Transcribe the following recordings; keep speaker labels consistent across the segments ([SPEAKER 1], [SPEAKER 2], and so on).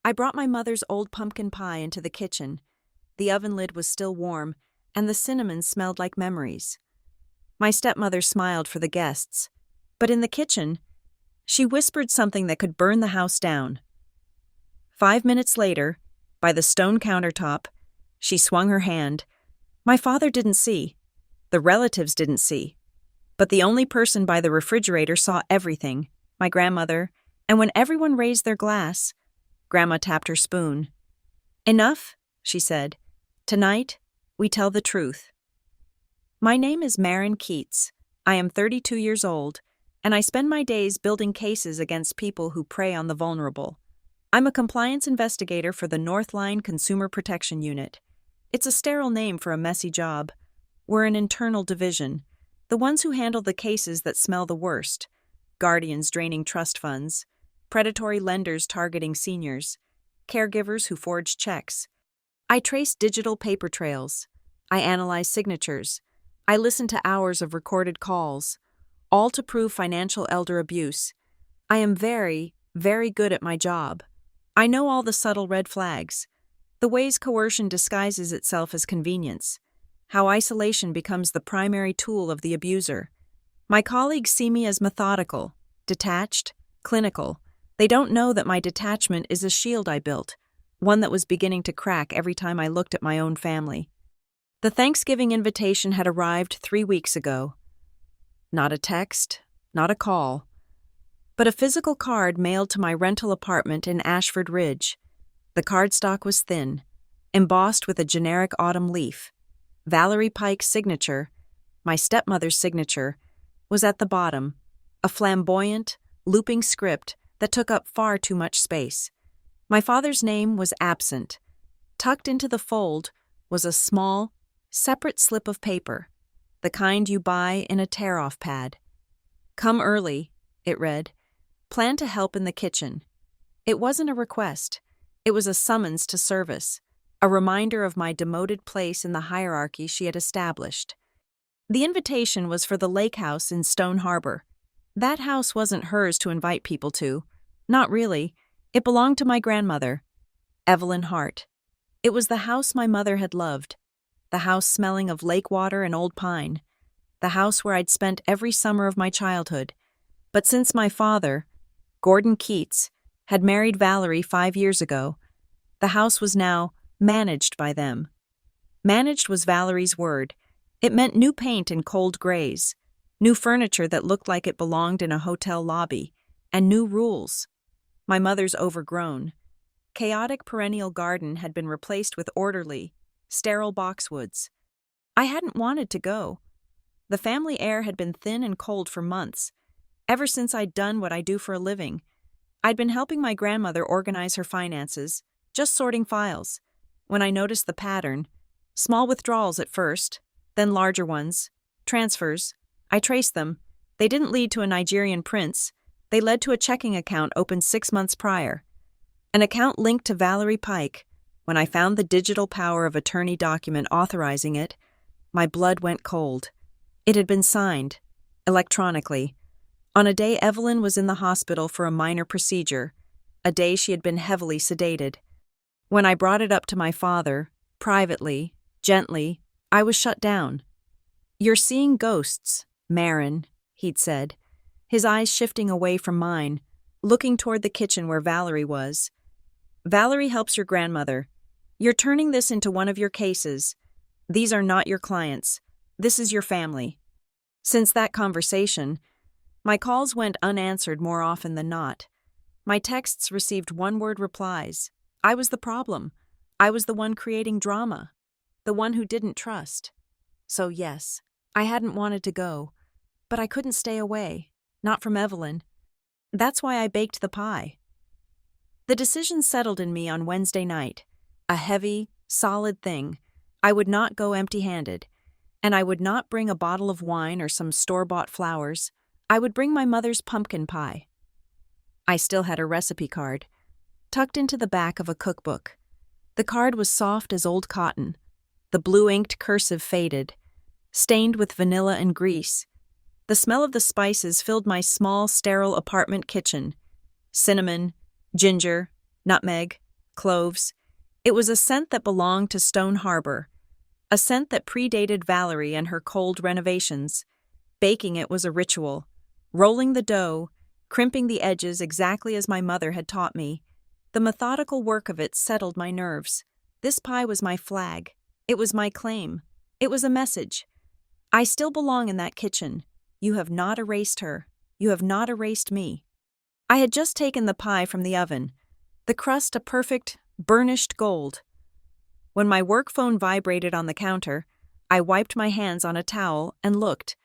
[SPEAKER 1] I brought my mother's old pumpkin pie into the kitchen. The oven lid was still warm, and the cinnamon smelled like memories. My stepmother smiled for the guests, but in the kitchen, she whispered something that could burn the house down. 5 minutes later, by the stone countertop, she swung her hand. My father didn't see. The relatives didn't see. But the only person by the refrigerator saw everything, my grandmother, and when everyone raised their glass, Grandma tapped her spoon. "Enough," she said. "Tonight, we tell the truth." My name is Maren Keats. I am 32 years old, and I spend my days building cases against people who prey on the vulnerable. I'm a compliance investigator for the North Line Consumer Protection Unit. It's a sterile name for a messy job. We're an internal division, the ones who handle the cases that smell the worst: guardians draining trust funds, predatory lenders targeting seniors, caregivers who forge checks. I trace digital paper trails. I analyze signatures. I listen to hours of recorded calls, all to prove financial elder abuse. I am very, very good at my job. I know all the subtle red flags, the ways coercion disguises itself as convenience, how isolation becomes the primary tool of the abuser. My colleagues see me as methodical, detached, clinical. They don't know that my detachment is a shield I built, one that was beginning to crack every time I looked at my own family. The Thanksgiving invitation had arrived 3 weeks ago. Not a text, not a call, but a physical card mailed to my rental apartment in Ashford Ridge. The cardstock was thin, embossed with a generic autumn leaf. Valerie Pike's signature, my stepmother's signature, was at the bottom, a flamboyant, looping script that took up far too much space. My father's name was absent. Tucked into the fold was a small, separate slip of paper, the kind you buy in a tear-off pad. "Come early," it read. "Plan to help in the kitchen." It wasn't a request. It was a summons to service, a reminder of my demoted place in the hierarchy she had established. The invitation was for the lake house in Stone Harbor. That house wasn't hers to invite people to. Not really. It belonged to my grandmother, Evelyn Hart. It was the house my mother had loved, the house smelling of lake water and old pine, the house where I'd spent every summer of my childhood. But since my father, Gordon Keats, had married Valerie 5 years ago, the house was now managed by them. Managed was Valerie's word. It meant new paint in cold grays, new furniture that looked like it belonged in a hotel lobby, and new rules. My mother's overgrown, chaotic perennial garden had been replaced with orderly, sterile boxwoods. I hadn't wanted to go. The family air had been thin and cold for months, ever since I'd done what I do for a living. I'd been helping my grandmother organize her finances, just sorting files, when I noticed the pattern: small withdrawals at first, then larger ones, transfers. I traced them. They didn't lead to a Nigerian prince. They led to a checking account opened 6 months prior. An account linked to Valerie Pike. When I found the digital power of attorney document authorizing it, my blood went cold. It had been signed, electronically, on a day Evelyn was in the hospital for a minor procedure, a day she had been heavily sedated. When I brought it up to my father, privately, gently, I was shut down. "You're seeing ghosts, Maren," he'd said, his eyes shifting away from mine, looking toward the kitchen where Valerie was. "Valerie helps your grandmother. You're turning this into one of your cases. These are not your clients. This is your family." Since that conversation, my calls went unanswered more often than not. My texts received one-word replies. I was the problem. I was the one creating drama, the one who didn't trust. So yes, I hadn't wanted to go, but I couldn't stay away, not from Evelyn. That's why I baked the pie. The decision settled in me on Wednesday night, a heavy, solid thing. I would not go empty-handed, and I would not bring a bottle of wine or some store-bought flowers. I would bring my mother's pumpkin pie. I still had a recipe card, tucked into the back of a cookbook. The card was soft as old cotton, the blue-inked cursive faded, stained with vanilla and grease. The smell of the spices filled my small, sterile apartment kitchen. Cinnamon, ginger, nutmeg, cloves. It was a scent that belonged to Stone Harbor, a scent that predated Valerie and her cold renovations. Baking it was a ritual, rolling the dough, crimping the edges exactly as my mother had taught me. The methodical work of it settled my nerves. This pie was my flag. It was my claim. It was a message. I still belong in that kitchen. You have not erased her. You have not erased me. I had just taken the pie from the oven, the crust a perfect, burnished gold. When my work phone vibrated on the counter, I wiped my hands on a towel and looked.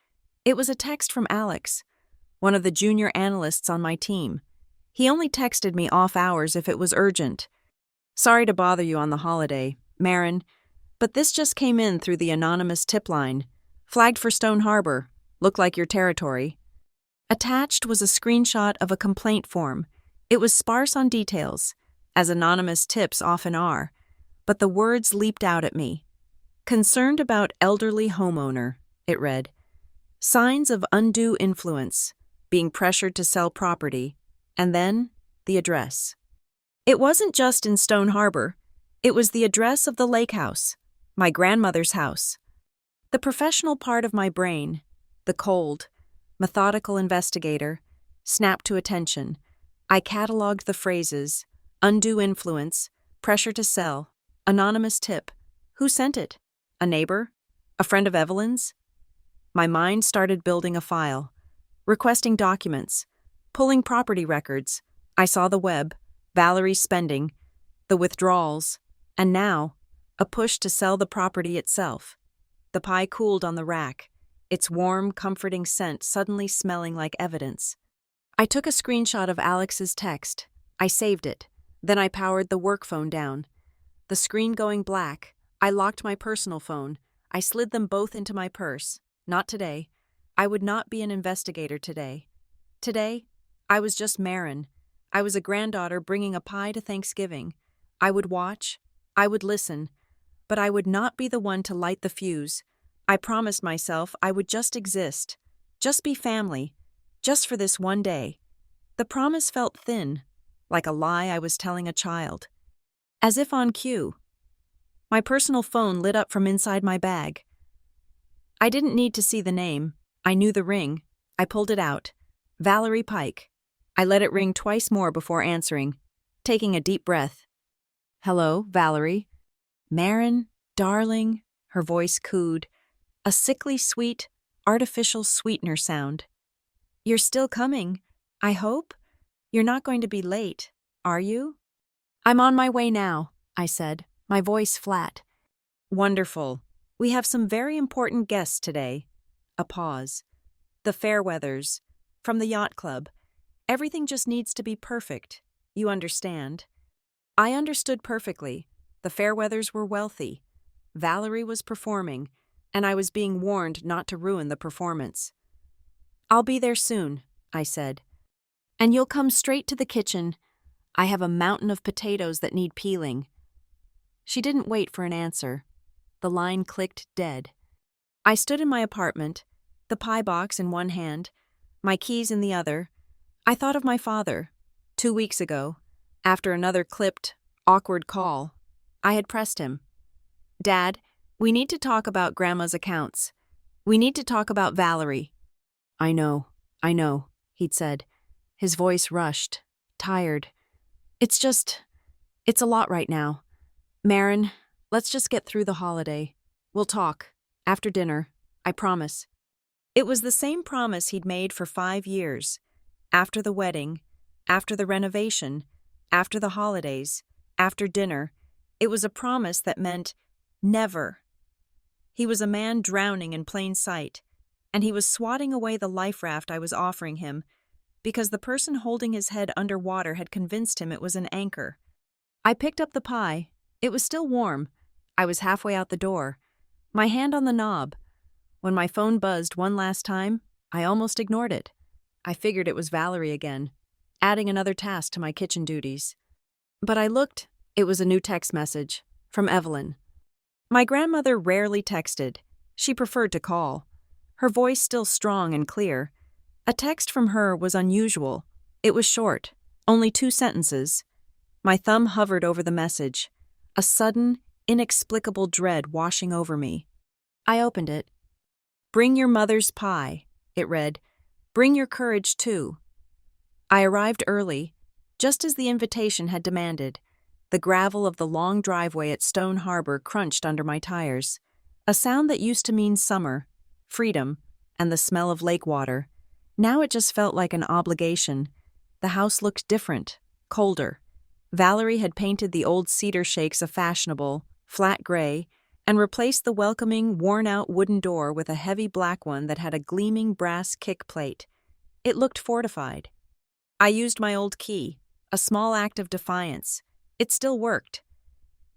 [SPEAKER 1] It was a text from Alex, one of the junior analysts on my team. He only texted me off hours if it was urgent. Sorry to bother you on the holiday, Marin, but this just came in through the anonymous tip line. Flagged for Stone Harbor. Looked like your territory. Attached was a screenshot of a complaint form. It was sparse on details, as anonymous tips often are, but the words leaped out at me. Concerned about elderly homeowner, it read. Signs of undue influence, being pressured to sell property, and then the address. It wasn't just in Stone Harbor. It was the address of the lake house, my grandmother's house. The professional part of my brain, the cold, methodical investigator, snapped to attention. I cataloged the phrases: undue influence, pressure to sell, anonymous tip. Who sent it? A neighbor? A friend of Evelyn's? My mind started building a file, requesting documents, pulling property records. I saw the web, Valerie's spending, the withdrawals, and now, a push to sell the property itself. The pie cooled on the rack, its warm, comforting scent suddenly smelling like evidence. I took a screenshot of Alex's text. I saved it. Then I powered the work phone down. The screen going black, I locked my personal phone. I slid them both into my purse. Not today. I would not be an investigator today. Today, I was just Marin. I was a granddaughter bringing a pie to Thanksgiving. I would watch. I would listen. But I would not be the one to light the fuse. I promised myself I would just exist. Just be family. Just for this one day. The promise felt thin, like a lie I was telling a child. As if on cue. My personal phone lit up from inside my bag. I didn't need to see the name. I knew the ring. I pulled it out. Valerie Pike. I let it ring twice more before answering, taking a deep breath. Hello, Valerie. Marin, darling, her voice cooed, a sickly sweet, artificial sweetener sound. You're still coming, I hope? You're not going to be late, are you? I'm on my way now, I said, my voice flat. Wonderful. We have some very important guests today. A pause. The Fairweathers, from the yacht club. Everything just needs to be perfect. You understand? I understood perfectly. The Fairweathers were wealthy. Valerie was performing, and I was being warned not to ruin the performance. I'll be there soon, I said. And you'll come straight to the kitchen. I have a mountain of potatoes that need peeling. She didn't wait for an answer. The line clicked dead. I stood in my apartment, the pie box in one hand, my keys in the other. I thought of my father. 2 weeks ago, after another clipped, awkward call, I had pressed him. Dad, we need to talk about Grandma's accounts. We need to talk about Valerie. I know, he'd said. His voice rushed, tired. It's a lot right now. Marin, let's just get through the holiday. We'll talk. After dinner. I promise. It was the same promise he'd made for 5 years. After the wedding, after the renovation, after the holidays, after dinner. It was a promise that meant never. He was a man drowning in plain sight, and he was swatting away the life raft I was offering him because the person holding his head underwater had convinced him it was an anchor. I picked up the pie. It was still warm. I was halfway out the door, my hand on the knob. When my phone buzzed one last time, I almost ignored it. I figured it was Valerie again, adding another task to my kitchen duties. But I looked. It was a new text message from Evelyn. My grandmother rarely texted. She preferred to call. Her voice still strong and clear. A text from her was unusual. It was short, only 2 sentences. My thumb hovered over the message, a sudden, inexplicable dread washing over me. I opened it. "Bring your mother's pie," it read. "Bring your courage, too." I arrived early, just as the invitation had demanded. The gravel of the long driveway at Stone Harbor crunched under my tires. A sound that used to mean summer, freedom, and the smell of lake water. Now it just felt like an obligation. The house looked different, colder. Valerie had painted the old cedar shakes a fashionable, flat gray, and replaced the welcoming, worn-out wooden door with a heavy black one that had a gleaming brass kick plate. It looked fortified. I used my old key, a small act of defiance. It still worked.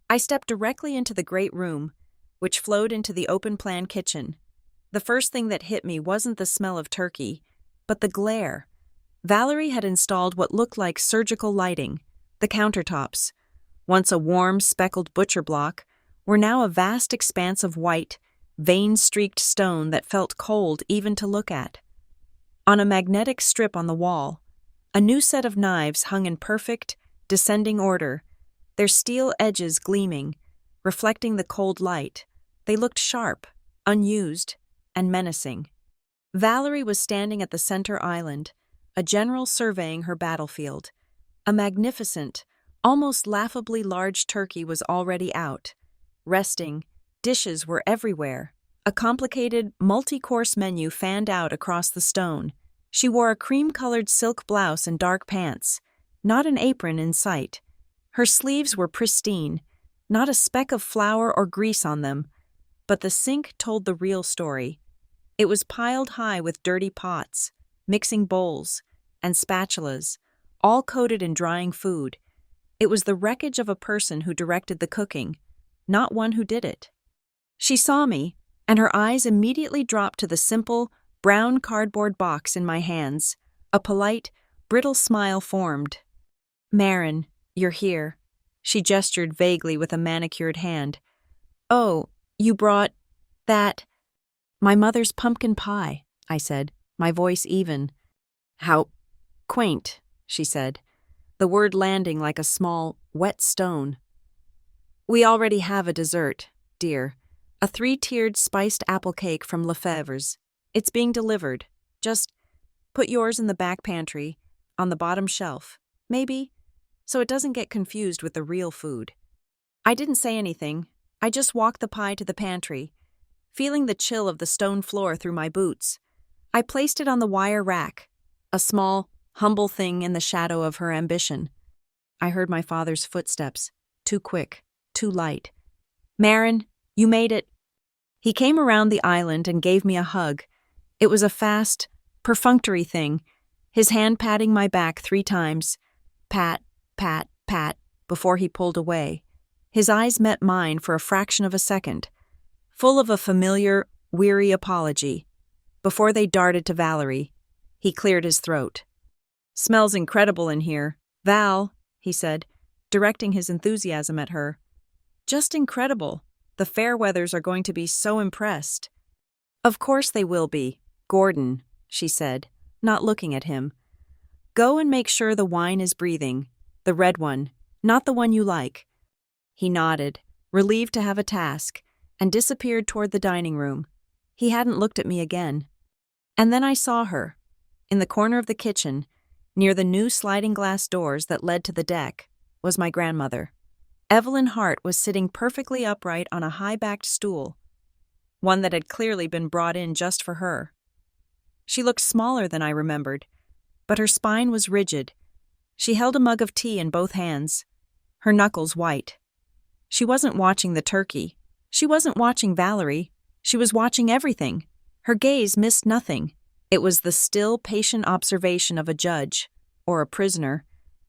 [SPEAKER 1] I stepped directly into the great room, which flowed into the open-plan kitchen. The first thing that hit me wasn't the smell of turkey, but the glare. Valerie had installed what looked like surgical lighting. The countertops, once a warm, speckled butcher block, were now a vast expanse of white, vein-streaked stone that felt cold even to look at. On a magnetic strip on the wall, a new set of knives hung in perfect, descending order, their steel edges gleaming, reflecting the cold light. They looked sharp, unused, and menacing. Valerie was standing at the center island, a general surveying her battlefield. A magnificent, almost laughably large turkey was already out. Resting, dishes were everywhere. A complicated, multi-course menu fanned out across the stone. She wore a cream-colored silk blouse and dark pants, not an apron in sight. Her sleeves were pristine, not a speck of flour or grease on them, but the sink told the real story. It was piled high with dirty pots, mixing bowls, and spatulas, all coated in drying food. It was the wreckage of a person who directed the cooking, not one who did it. She saw me, and her eyes immediately dropped to the simple, brown cardboard box in my hands. A polite, brittle smile formed. "Marin, you're here." She gestured vaguely with a manicured hand. "Oh, you brought that?" "My mother's pumpkin pie," I said, my voice even. "How quaint," she said, the word landing like a small, wet stone. "We already have a dessert, dear. A 3-tiered spiced apple cake from Lefebvre's. It's being delivered. Just put yours in the back pantry, on the bottom shelf, maybe, so it doesn't get confused with the real food." I didn't say anything. I just walked the pie to the pantry, feeling the chill of the stone floor through my boots. I placed it on the wire rack, a small, humble thing in the shadow of her ambition. I heard my father's footsteps, too quick, too light. "Marin, you made it." He came around the island and gave me a hug. It was a fast, perfunctory thing, his hand patting my back 3 times. Pat, pat, pat, before he pulled away. His eyes met mine for a fraction of a second, full of a familiar, weary apology. Before they darted to Valerie, he cleared his throat. "Smells incredible in here. Val," he said, directing his enthusiasm at her. "Just incredible. The Fairweathers are going to be so impressed." "Of course they will be, Gordon," she said, not looking at him. "Go and make sure the wine is breathing, the red one, not the one you like." He nodded, relieved to have a task, and disappeared toward the dining room. He hadn't looked at me again. And then I saw her, in the corner of the kitchen, near the new sliding glass doors that led to the deck, was my grandmother. Evelyn Hart was sitting perfectly upright on a high-backed stool, one that had clearly been brought in just for her. She looked smaller than I remembered, but her spine was rigid. She held a mug of tea in both hands, her knuckles white. She wasn't watching the turkey. She wasn't watching Valerie. She was watching everything. Her gaze missed nothing. It was the still, patient observation of a judge, or a prisoner.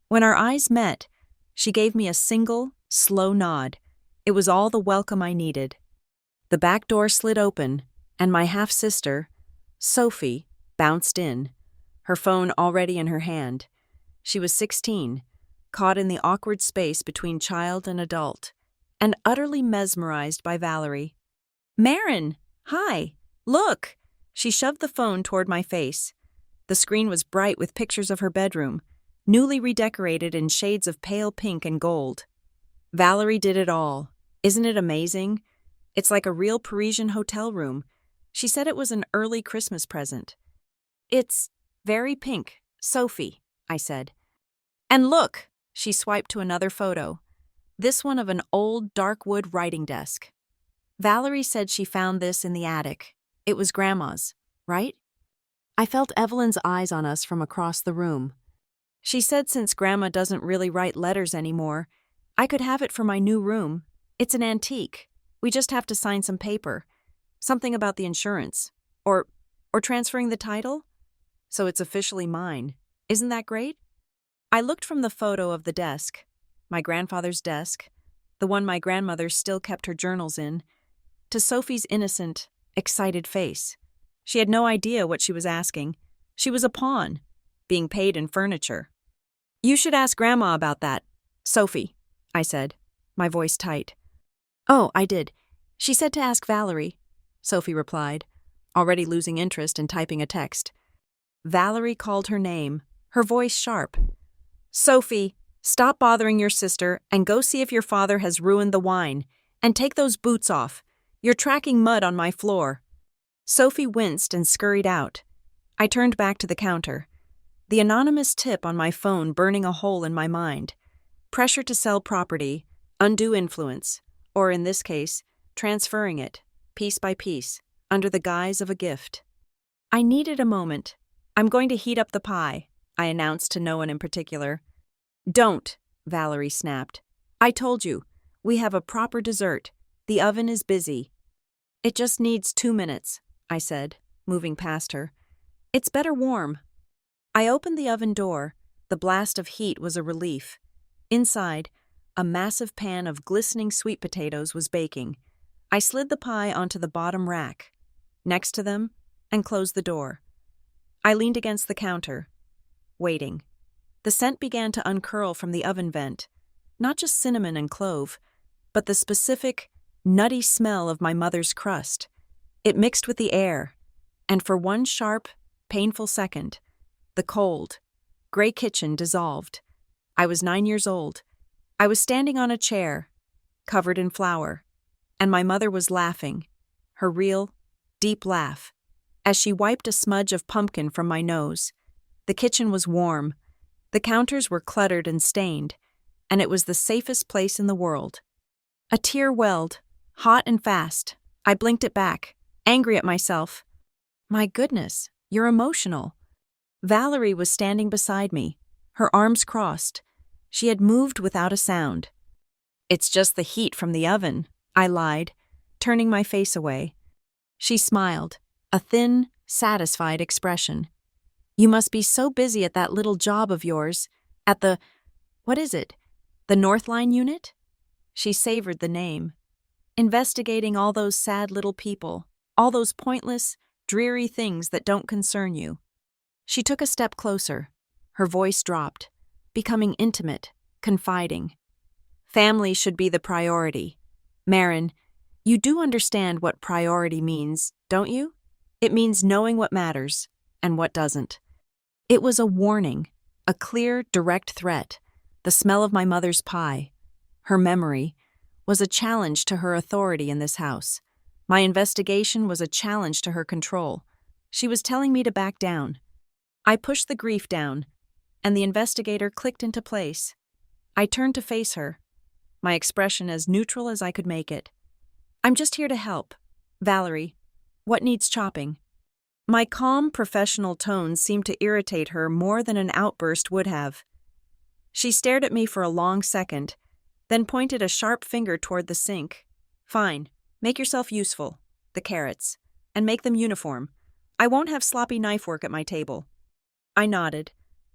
[SPEAKER 1] When our eyes met, she gave me a single, slow nod. It was all the welcome I needed. The back door slid open, and my half-sister, Sophie, bounced in, her phone already in her hand. She was 16, caught in the awkward space between child and adult, and utterly mesmerized by Valerie. "Marin! Hi! Look!" She shoved the phone toward my face. The screen was bright with pictures of her bedroom, newly redecorated in shades of pale pink and gold. Valerie did it all. Isn't it amazing? It's like a real Parisian hotel room. She said it was an early Christmas present. It's very pink, Sophie, I said. And look, she swiped to another photo. This one of an old dark wood writing desk. Valerie said she found this in the attic. It was Grandma's, right? I felt Evelyn's eyes on us from across the room. She said since Grandma doesn't really write letters anymore, I could have it for my new room. It's an antique. We just have to sign some paper. Something about the insurance. Or transferring the title? So it's officially mine. Isn't that great? I looked from the photo of the desk, my grandfather's desk, the one my grandmother still kept her journals in, to Sophie's innocent, excited face. She had no idea what she was asking. She was a pawn, being paid in furniture. You should ask Grandma about that, Sophie, I said, my voice tight. Oh, I did. She said to ask Valerie, Sophie replied, already losing interest in typing a text. Valerie called her name, her voice sharp. Sophie, stop bothering your sister and go see if your father has ruined the wine, and take those boots off. You're tracking mud on my floor. Sophie winced and scurried out. I turned back to the counter. The anonymous tip on my phone burning a hole in my mind. Pressure to sell property, undue influence, or in this case, transferring it, piece by piece, under the guise of a gift. I needed a moment. I'm going to heat up the pie, I announced to no one in particular. Don't, Valerie snapped. I told you, we have a proper dessert. The oven is busy. It just needs 2 minutes, I said, moving past her. It's better warm. I opened the oven door. The blast of heat was a relief. Inside, a massive pan of glistening sweet potatoes was baking. I slid the pie onto the bottom rack, next to them, and closed the door. I leaned against the counter, waiting. The scent began to uncurl from the oven vent, not just cinnamon and clove, but the specific, nutty smell of my mother's crust. It mixed with the air, and for one sharp, painful second, the cold, gray kitchen dissolved. I was 9 years old. I was standing on a chair, covered in flour, and my mother was laughing, her real, deep laugh, as she wiped a smudge of pumpkin from my nose. The kitchen was warm. The counters were cluttered and stained, and it was the safest place in the world. A tear welled, hot and fast. I blinked it back, angry at myself. My goodness, you're emotional. Valerie was standing beside me, her arms crossed. She had moved without a sound. It's just the heat from the oven, I lied, turning my face away. She smiled, a thin, satisfied expression. You must be so busy at that little job of yours, at the, what is it, the North Line unit? She savored the name. Investigating all those sad little people, all those pointless, dreary things that don't concern you. She took a step closer. Her voice dropped, becoming intimate, confiding. Family should be the priority. Marin, you do understand what priority means, don't you? It means knowing what matters and what doesn't. It was a warning, a clear, direct threat. The smell of my mother's pie, her memory, was a challenge to her authority in this house. My investigation was a challenge to her control. She was telling me to back down. I pushed the grief down, and the investigator clicked into place. I turned to face her, my expression as neutral as I could make it. I'm just here to help. Valerie, what needs chopping? My calm, professional tone seemed to irritate her more than an outburst would have. She stared at me for a long second, then pointed a sharp finger toward the sink. Fine, make yourself useful, the carrots, and make them uniform. I won't have sloppy knife work at my table. I nodded,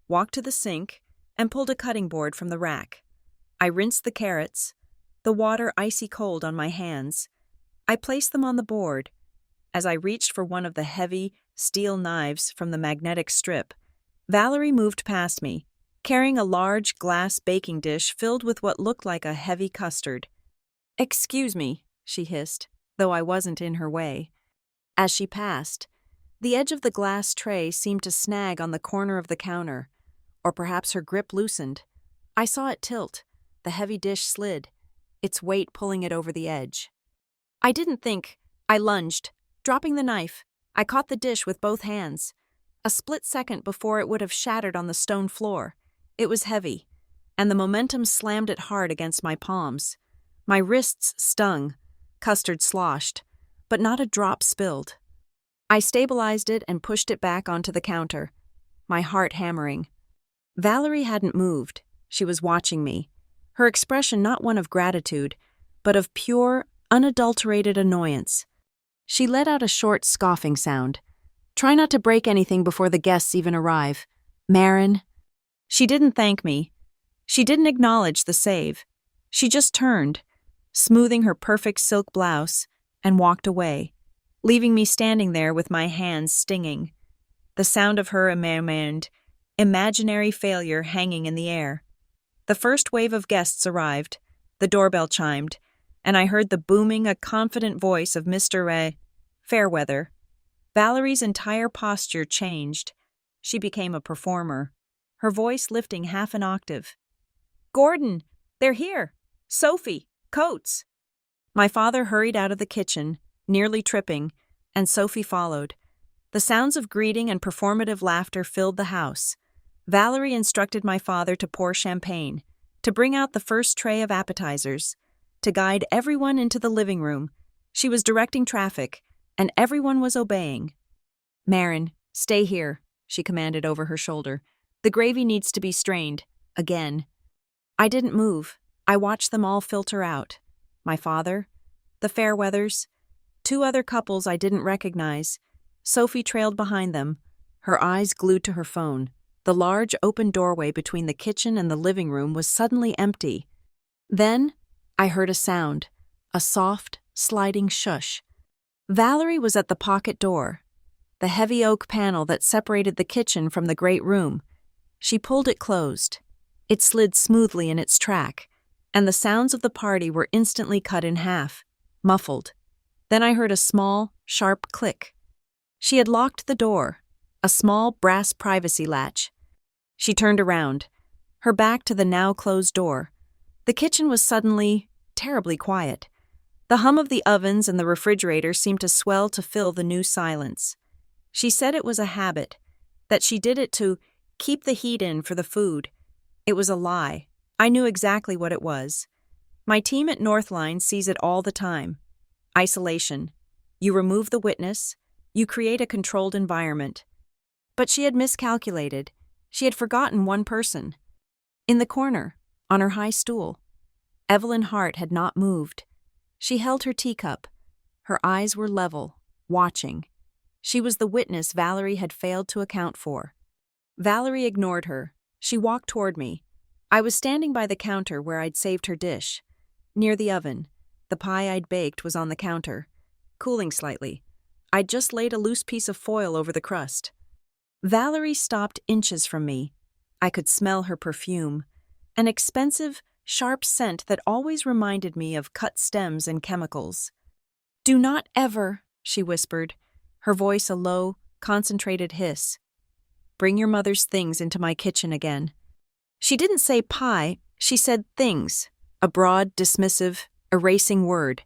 [SPEAKER 1] walked to the sink, and pulled a cutting board from the rack. I rinsed the carrots, the water icy cold on my hands. I placed them on the board. As I reached for one of the heavy, steel knives from the magnetic strip, Valerie moved past me, carrying a large glass baking dish filled with what looked like a heavy custard. Excuse me, she hissed, though I wasn't in her way. As she passed, the edge of the glass tray seemed to snag on the corner of the counter. or perhaps her grip loosened. I saw it tilt. The heavy dish slid, its weight pulling it over the edge. I didn't think. I lunged, dropping the knife. I caught the dish with both hands. A split second before it would have shattered on the stone floor. It was heavy, and the momentum slammed it hard against my palms. My wrists stung, custard sloshed, but not a drop spilled. I stabilized it and pushed it back onto the counter, my heart hammering. Valerie hadn't moved. She was watching me, her expression not one of gratitude, but of pure, unadulterated annoyance. She let out a short, scoffing sound. Try not to break anything before the guests even arrive. Marin. She didn't thank me. She didn't acknowledge the save. She just turned, smoothing her perfect silk blouse, and walked away, leaving me standing there with my hands stinging. The sound of her imaginary failure hanging in the air. The first wave of guests arrived. The doorbell chimed, and I heard the booming, confident voice of Mr. Fairweather. Valerie's entire posture changed. She became a performer, her voice lifting half an octave. "Gordon, they're here! Sophie, Coates!" My father hurried out of the kitchen, nearly tripping, and Sophie followed. The sounds of greeting and performative laughter filled the house. Valerie instructed my father to pour champagne, to bring out the first tray of appetizers, to guide everyone into the living room. She was directing traffic, and everyone was obeying. "Marin, stay here," she commanded over her shoulder. "The gravy needs to be strained, again." I didn't move. I watched them all filter out. My father, the Fairweathers, 2 other couples I didn't recognize. Sophie trailed behind them, her eyes glued to her phone. The large open doorway between the kitchen and the living room was suddenly empty. Then I heard a sound, a soft, sliding shush. Valerie was at the pocket door, the heavy oak panel that separated the kitchen from the great room. She pulled it closed. It slid smoothly in its track, and the sounds of the party were instantly cut in half, muffled. Then I heard a small, sharp click. She had locked the door, a small brass privacy latch. She turned around, her back to the now closed door. The kitchen was suddenly terribly quiet. The hum of the ovens and the refrigerator seemed to swell to fill the new silence. She said it was a habit, that she did it to keep the heat in for the food. It was a lie. I knew exactly what it was. My team at Northline sees it all the time. Isolation. You remove the witness, you create a controlled environment. But she had miscalculated. She had forgotten one person. In the corner, on her high stool, Evelyn Hart had not moved. She held her teacup. Her eyes were level, watching. She was the witness Valerie had failed to account for. Valerie ignored her. She walked toward me. I was standing by the counter where I'd saved her dish. Near the oven, the pie I'd baked was on the counter, cooling slightly. I'd just laid a loose piece of foil over the crust. Valerie stopped inches from me. I could smell her perfume, an expensive, sharp scent that always reminded me of cut stems and chemicals. "Do not ever," she whispered, her voice a low, concentrated hiss. "Bring your mother's things into my kitchen again." She didn't say pie, she said things, a broad, dismissive, erasing word.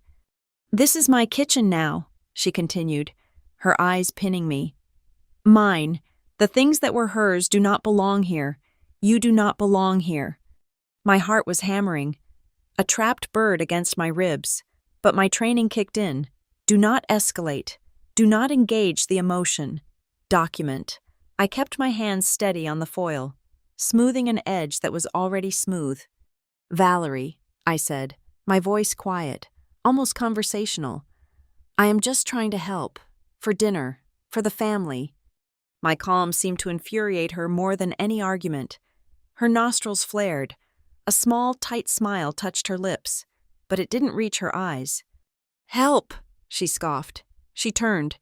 [SPEAKER 1] "This is my kitchen now," she continued, her eyes pinning me. "Mine. The things that were hers do not belong here. You do not belong here." My heart was hammering, a trapped bird against my ribs, but my training kicked in. Do not escalate. Do not engage the emotion. Document. I kept my hands steady on the foil, smoothing an edge that was already smooth. "Valerie," I said, my voice quiet, almost conversational. "I am just trying to help. For dinner. For the family." My calm seemed to infuriate her more than any argument. Her nostrils flared. A small, tight smile touched her lips, but it didn't reach her eyes. "Help!" she scoffed. She turned,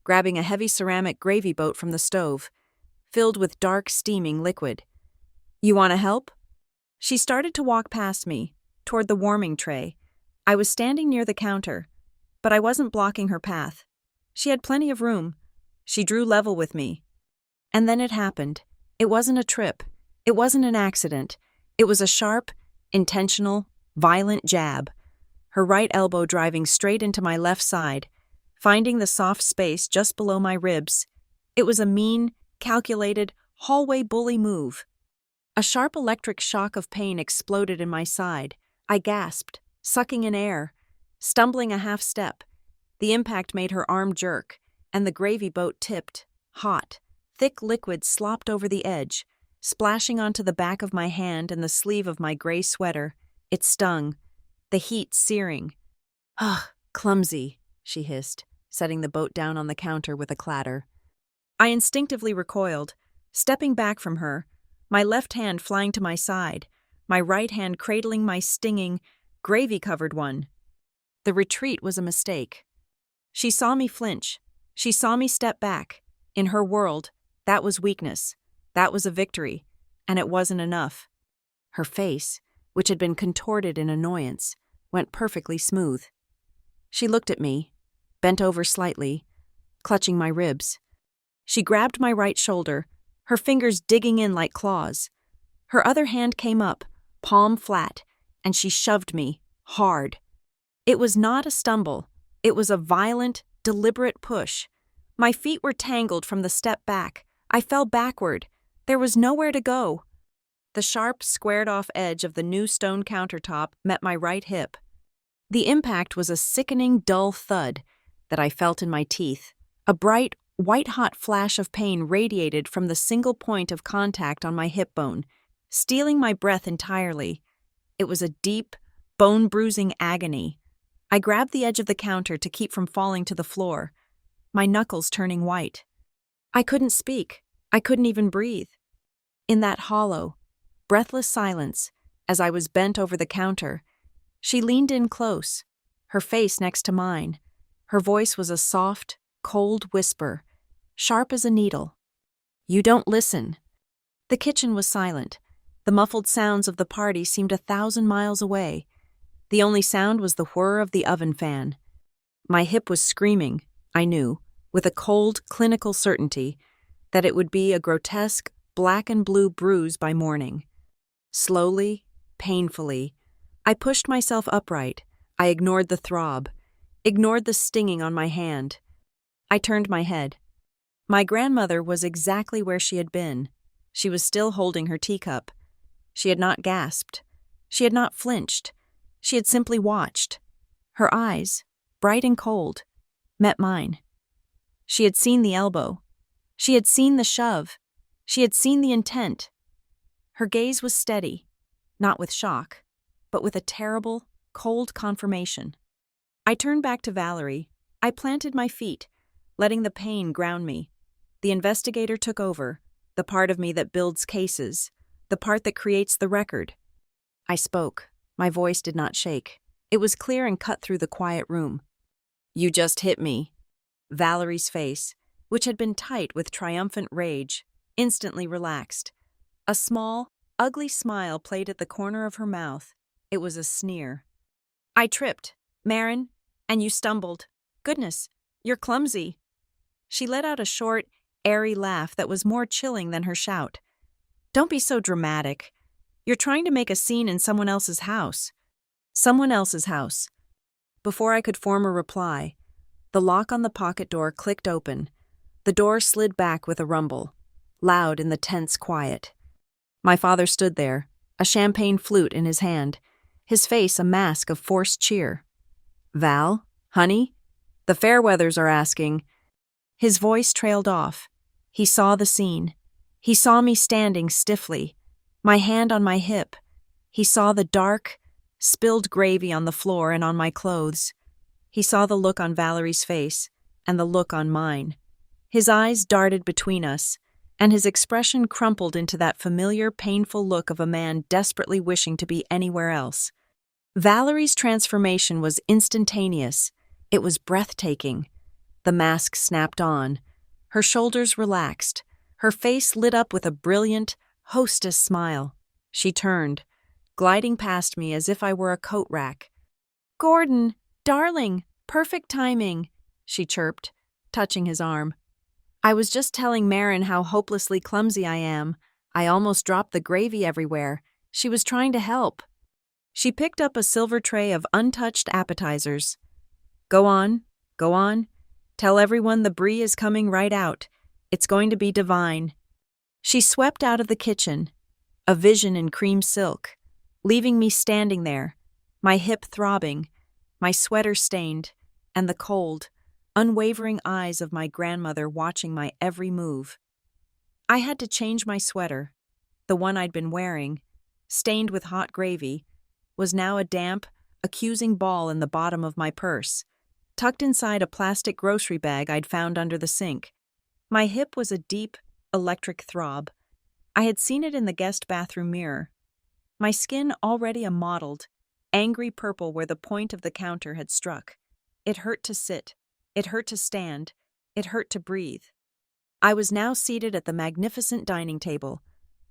[SPEAKER 1] grabbing a heavy ceramic gravy boat from the stove, filled with dark, steaming liquid. "You want to help?" She started to walk past me, toward the warming tray. I was standing near the counter, but I wasn't blocking her path. She had plenty of room. She drew level with me. And then it happened. It wasn't a trip. It wasn't an accident. It was a sharp, intentional, violent jab, her right elbow driving straight into my left side, finding the soft space just below my ribs. It was a mean, calculated, hallway bully move. A sharp electric shock of pain exploded in my side. I gasped, sucking in air, stumbling a half step. The impact made her arm jerk, and the gravy boat tipped, hot. Thick liquid slopped over the edge, splashing onto the back of my hand and the sleeve of my gray sweater. It stung, the heat searing. "Ugh, clumsy," she hissed, setting the boat down on the counter with a clatter. I instinctively recoiled, stepping back from her, my left hand flying to my side, my right hand cradling my stinging, gravy-covered one. The retreat was a mistake. She saw me flinch. She saw me step back. In her world, that was weakness. That was a victory. And it wasn't enough. Her face, which had been contorted in annoyance, went perfectly smooth. She looked at me, bent over slightly, clutching my ribs. She grabbed my right shoulder, her fingers digging in like claws. Her other hand came up, palm flat, and she shoved me, hard. It was not a stumble. It was a violent, deliberate push. My feet were tangled from the step back. I fell backward. There was nowhere to go. The sharp, squared-off edge of the new stone countertop met my right hip. The impact was a sickening, dull thud that I felt in my teeth. A bright, white-hot flash of pain radiated from the single point of contact on my hip bone, stealing my breath entirely. It was a deep, bone-bruising agony. I grabbed the edge of the counter to keep from falling to the floor, my knuckles turning white. I couldn't speak. I couldn't even breathe. In that hollow, breathless silence, as I was bent over the counter, she leaned in close, her face next to mine. Her voice was a soft, cold whisper, sharp as a needle. "You don't listen." The kitchen was silent. The muffled sounds of the party seemed 1,000 miles away. The only sound was the whir of the oven fan. My hip was screaming, I knew, with a cold, clinical certainty, that it would be a grotesque, black and blue bruise by morning. Slowly, painfully, I pushed myself upright. I ignored the throb, ignored the stinging on my hand. I turned my head. My grandmother was exactly where she had been. She was still holding her teacup. She had not gasped. She had not flinched. She had simply watched. Her eyes, bright and cold, met mine. She had seen the elbow. She had seen the shove. She had seen the intent. Her gaze was steady, not with shock, but with a terrible, cold confirmation. I turned back to Valerie. I planted my feet, letting the pain ground me. The investigator took over, the part of me that builds cases, the part that creates the record. I spoke. My voice did not shake. It was clear and cut through the quiet room. "You just hit me." Valerie's face, which had been tight with triumphant rage, instantly relaxed. A small, ugly smile played at the corner of her mouth. It was a sneer. "I tripped, Marin, and you stumbled. Goodness, you're clumsy." She let out a short, airy laugh that was more chilling than her shout. "Don't be so dramatic. You're trying to make a scene in someone else's house." Someone else's house. Before I could form a reply, the lock on the pocket door clicked open. The door slid back with a rumble, loud in the tense quiet. My father stood there, a champagne flute in his hand, his face a mask of forced cheer. "Val, honey, the Fairweathers are asking." His voice trailed off. He saw the scene. He saw me standing stiffly, my hand on my hip. He saw the dark, spilled gravy on the floor and on my clothes. He saw the look on Valerie's face and the look on mine. His eyes darted between us, and his expression crumpled into that familiar, painful look of a man desperately wishing to be anywhere else. Valerie's transformation was instantaneous. It was breathtaking. The mask snapped on. Her shoulders relaxed. Her face lit up with a brilliant, hostess smile. She turned, gliding past me as if I were a coat rack. "Gordon, darling, perfect timing," she chirped, touching his arm. "I was just telling Marin how hopelessly clumsy I am. I almost dropped the gravy everywhere. She was trying to help. She picked up a silver tray of untouched appetizers. Go on, go on. Tell everyone the brie is coming right out. It's going to be divine. She swept out of the kitchen, a vision in cream silk, leaving me standing there, my hip throbbing, my sweater stained, and the cold, unwavering eyes of my grandmother watching my every move. I had to change my sweater. The one I'd been wearing, stained with hot gravy, was now a damp, accusing ball in the bottom of my purse, tucked inside a plastic grocery bag I'd found under the sink. My hip was a deep, electric throb. I had seen it in the guest bathroom mirror. My skin already a mottled, angry purple where the point of the counter had struck. It hurt to sit. It hurt to stand. It hurt to breathe. I was now seated at the magnificent dining table.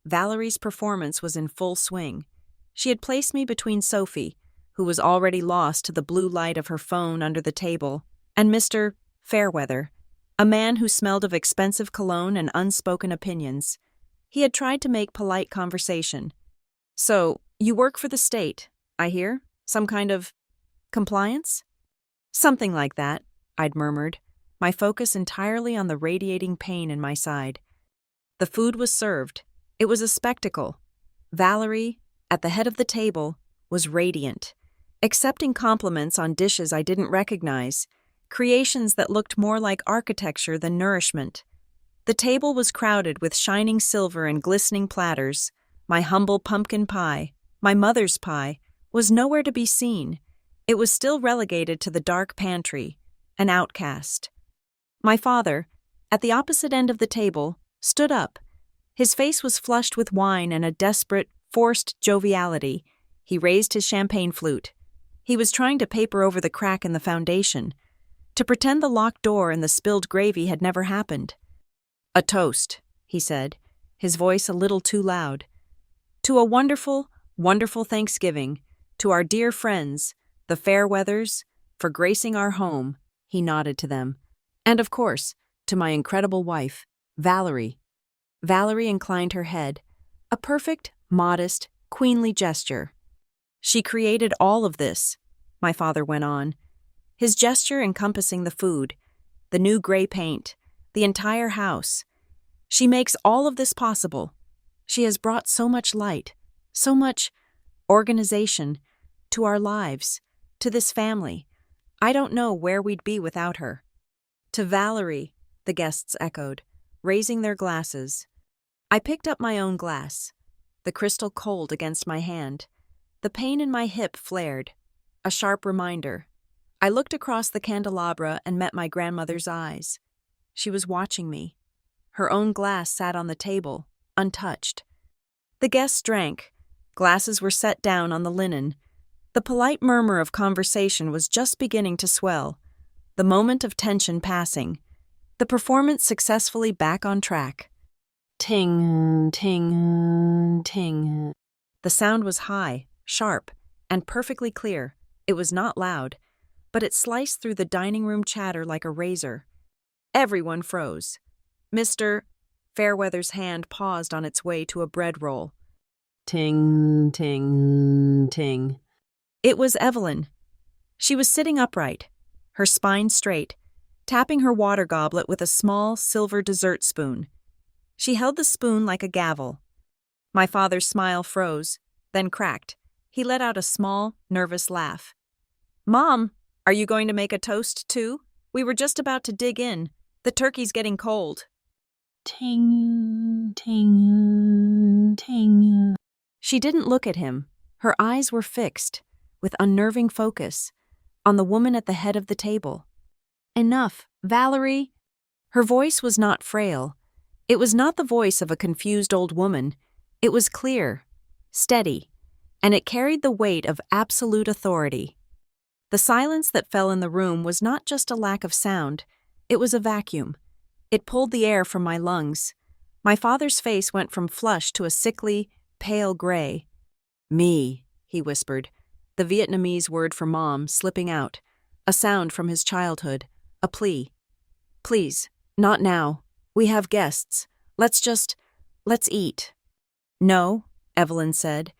[SPEAKER 1] Valerie's performance was in full swing. She had placed me between Sophie, who was already lost to the blue light of her phone under the table, and Mr. Fairweather, a man who smelled of expensive cologne and unspoken opinions. He had tried to make polite conversation. So, you work for the state, I hear? Some kind of compliance? Something like that, I'd murmured, my focus entirely on the radiating pain in my side. The food was served. It was a spectacle. Valerie, at the head of the table, was radiant, accepting compliments on dishes I didn't recognize, creations that looked more like architecture than nourishment. The table was crowded with shining silver and glistening platters. My humble pumpkin pie, my mother's pie, was nowhere to be seen. It was still relegated to the dark pantry, an outcast. My father, at the opposite end of the table, stood up. His face was flushed with wine and a desperate, forced joviality. He raised his champagne flute. He was trying to paper over the crack in the foundation, to pretend the locked door and the spilled gravy had never happened. A toast, he said, his voice a little too loud. To a wonderful, wonderful Thanksgiving, to our dear friends, the Fairweathers, for gracing our home, he nodded to them. And of course, to my incredible wife, Valerie. Valerie inclined her head, a perfect, modest, queenly gesture. She created all of this, my father went on, his gesture encompassing the food, the new gray paint, the entire house. She makes all of this possible. She has brought so much light, so much organization to our lives, to this family. I don't know where we'd be without her. To Valerie, the guests echoed, raising their glasses. I picked up my own glass, the crystal cold against my hand. The pain in my hip flared, a sharp reminder. I looked across the candelabra and met my grandmother's eyes. She was watching me. Her own glass sat on the table, untouched. The guests drank. Glasses were set down on the linen. The polite murmur of conversation was just beginning to swell, the moment of tension passing. The performance successfully back on track. Ting, ting, ting. The sound was high, sharp, and perfectly clear. It was not loud, but it sliced through the dining room chatter like a razor. Everyone froze. Mr. Fairweather's hand paused on its way to a bread roll. Ting, ting, ting. It was Evelyn. She was sitting upright, her spine straight, tapping her water goblet with a small silver dessert spoon. She held the spoon like a gavel. My father's smile froze, then cracked. He let out a small, nervous laugh. "Mom, are you going to make a toast, too? We were just about to dig in. The turkey's getting cold." Ting, ting, ting. She didn't look at him. Her eyes were fixed, with unnerving focus, on the woman at the head of the table. "Enough, Valerie." Her voice was not frail. It was not the voice of a confused old woman. It was clear, steady, and it carried the weight of absolute authority. The silence that fell in the room was not just a lack of sound, it was a vacuum. It pulled the air from my lungs. My father's face went from flush to a sickly, pale gray. "Me," he whispered, the Vietnamese word for mom slipping out, a sound from his childhood, a plea. "Please, not now. We have guests. Let's eat." No, Evelyn said.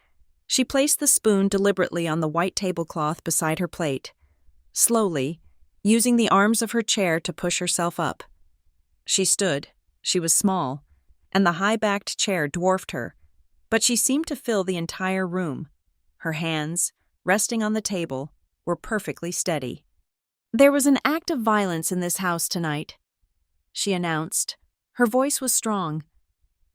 [SPEAKER 1] She placed the spoon deliberately on the white tablecloth beside her plate, slowly, using the arms of her chair to push herself up. She stood. She was small, and the high-backed chair dwarfed her, but she seemed to fill the entire room. Her hands, resting on the table, were perfectly steady. "There was an act of violence in this house tonight," she announced. Her voice was strong.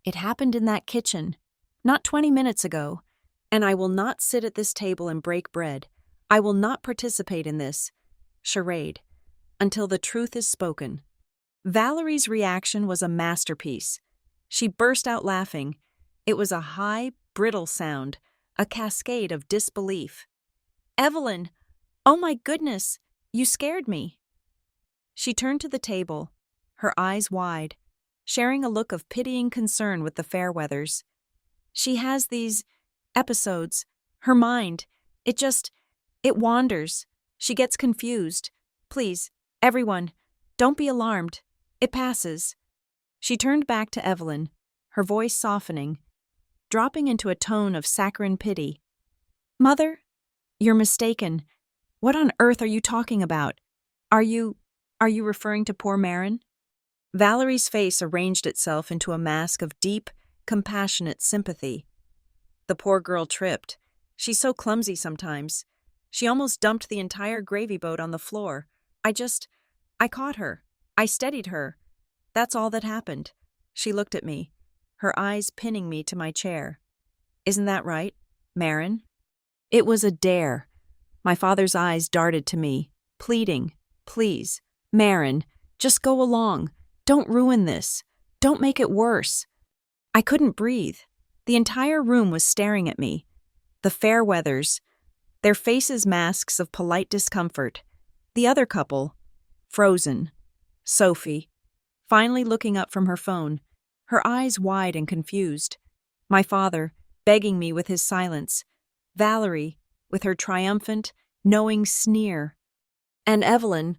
[SPEAKER 1] "It happened in that kitchen, not 20 minutes ago, and I will not sit at this table and break bread. I will not participate in this charade until the truth is spoken." Valerie's reaction was a masterpiece. She burst out laughing. It was a high, brittle sound, a cascade of disbelief. "Evelyn, oh my goodness, you scared me." She turned to the table, her eyes wide, sharing a look of pitying concern with the Fairweathers. "She has these episodes. Her mind, it wanders. She gets confused. Please, everyone, don't be alarmed. It passes." She turned back to Evelyn, her voice softening, dropping into a tone of saccharine pity. "Mother, you're mistaken. What on earth are you talking about? Are you referring to poor Marin?" Valerie's face arranged itself into a mask of deep, compassionate sympathy. "The poor girl tripped. She's so clumsy sometimes. She almost dumped the entire gravy boat on the floor. I caught her. I steadied her. That's all that happened." She looked at me, her eyes pinning me to my chair. "Isn't that right, Marin?" It was a dare. My father's eyes darted to me, pleading, "Please, Marin, just go along. Don't ruin this. Don't make it worse." I couldn't breathe. The entire room was staring at me. The Fairweathers, their faces masks of polite discomfort. The other couple, frozen. Sophie, finally looking up from her phone, her eyes wide and confused. My father, begging me with his silence. Valerie, with her triumphant, knowing sneer. And Evelyn.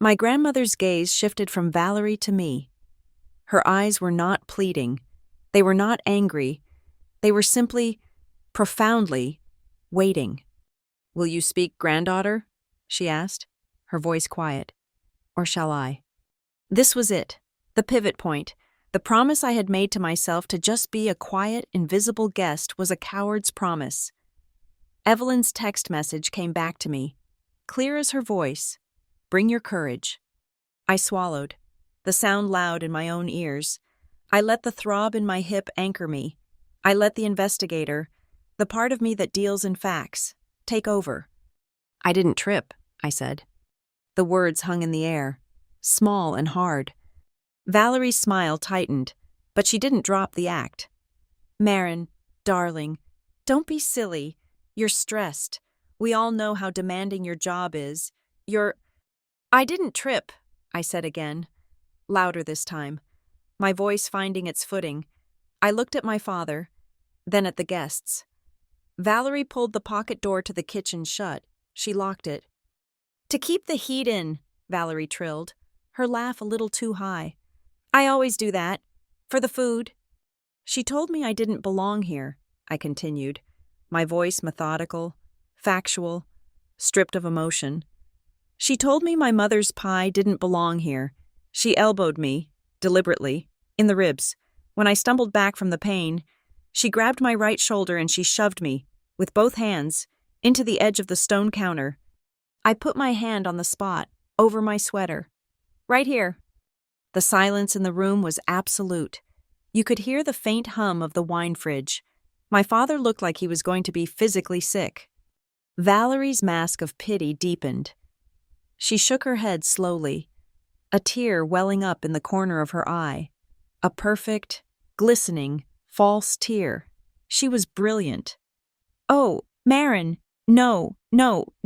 [SPEAKER 1] My grandmother's gaze shifted from Valerie to me. Her eyes were not pleading. They were not angry. They were simply, profoundly, waiting. "Will you speak, granddaughter?" she asked, her voice quiet. "Or shall I?" This was it, the pivot point. The promise I had made to myself to just be a quiet, invisible guest was a coward's promise. Evelyn's text message came back to me, clear as her voice. "Bring your courage." I swallowed, the sound loud in my own ears. I let the throb in my hip anchor me. I let the investigator, the part of me that deals in facts, take over. "I didn't trip," I said. The words hung in the air, small and hard. Valerie's smile tightened, but she didn't drop the act. "Marin, darling, don't be silly. You're stressed. We all know how demanding your job is. "I didn't trip," I said again, louder this time, my voice finding its footing. I looked at my father, then at the guests. Valerie pulled the pocket door to the kitchen shut. She locked it. "To keep the heat in," Valerie trilled, her laugh a little too high. "I always do that. For the food." "She told me I didn't belong here," I continued, my voice methodical, factual, stripped of emotion. "She told me my mother's pie didn't belong here. She elbowed me, deliberately, in the ribs. When I stumbled back from the pain, she grabbed my right shoulder and she shoved me, with both hands, into the edge of the stone counter. I put my hand on the spot, over my sweater. Right here." The silence in the room was absolute. You could hear the faint hum of the wine fridge. My father looked like he was going to be physically sick. Valerie's mask of pity deepened. She shook her head slowly, a tear welling up in the corner of her eye. A perfect, glistening, false tear. She was brilliant. "Oh, Marin, no,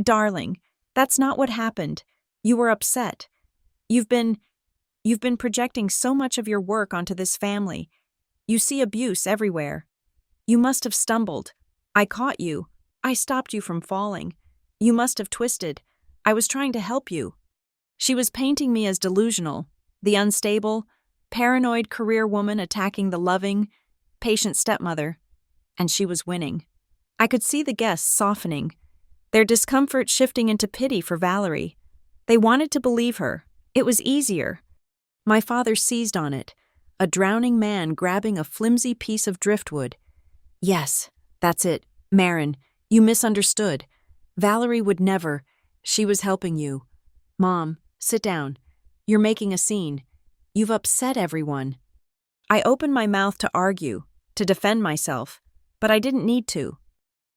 [SPEAKER 1] darling. That's not what happened. You were upset. You've been projecting so much of your work onto this family. You see abuse everywhere. You must have stumbled. I caught you. I stopped you from falling. You must have twisted. I was trying to help you." She was painting me as delusional, the unstable, paranoid career woman attacking the loving, patient stepmother, and she was winning. I could see the guests softening, their discomfort shifting into pity for Valerie. They wanted to believe her. It was easier. My father seized on it, a drowning man grabbing a flimsy piece of driftwood. Yes, that's it. Marin, you misunderstood. Valerie would never. She was helping you. Mom, sit down. You're making a scene. You've upset everyone. I opened my mouth to argue, to defend myself, but I didn't need to.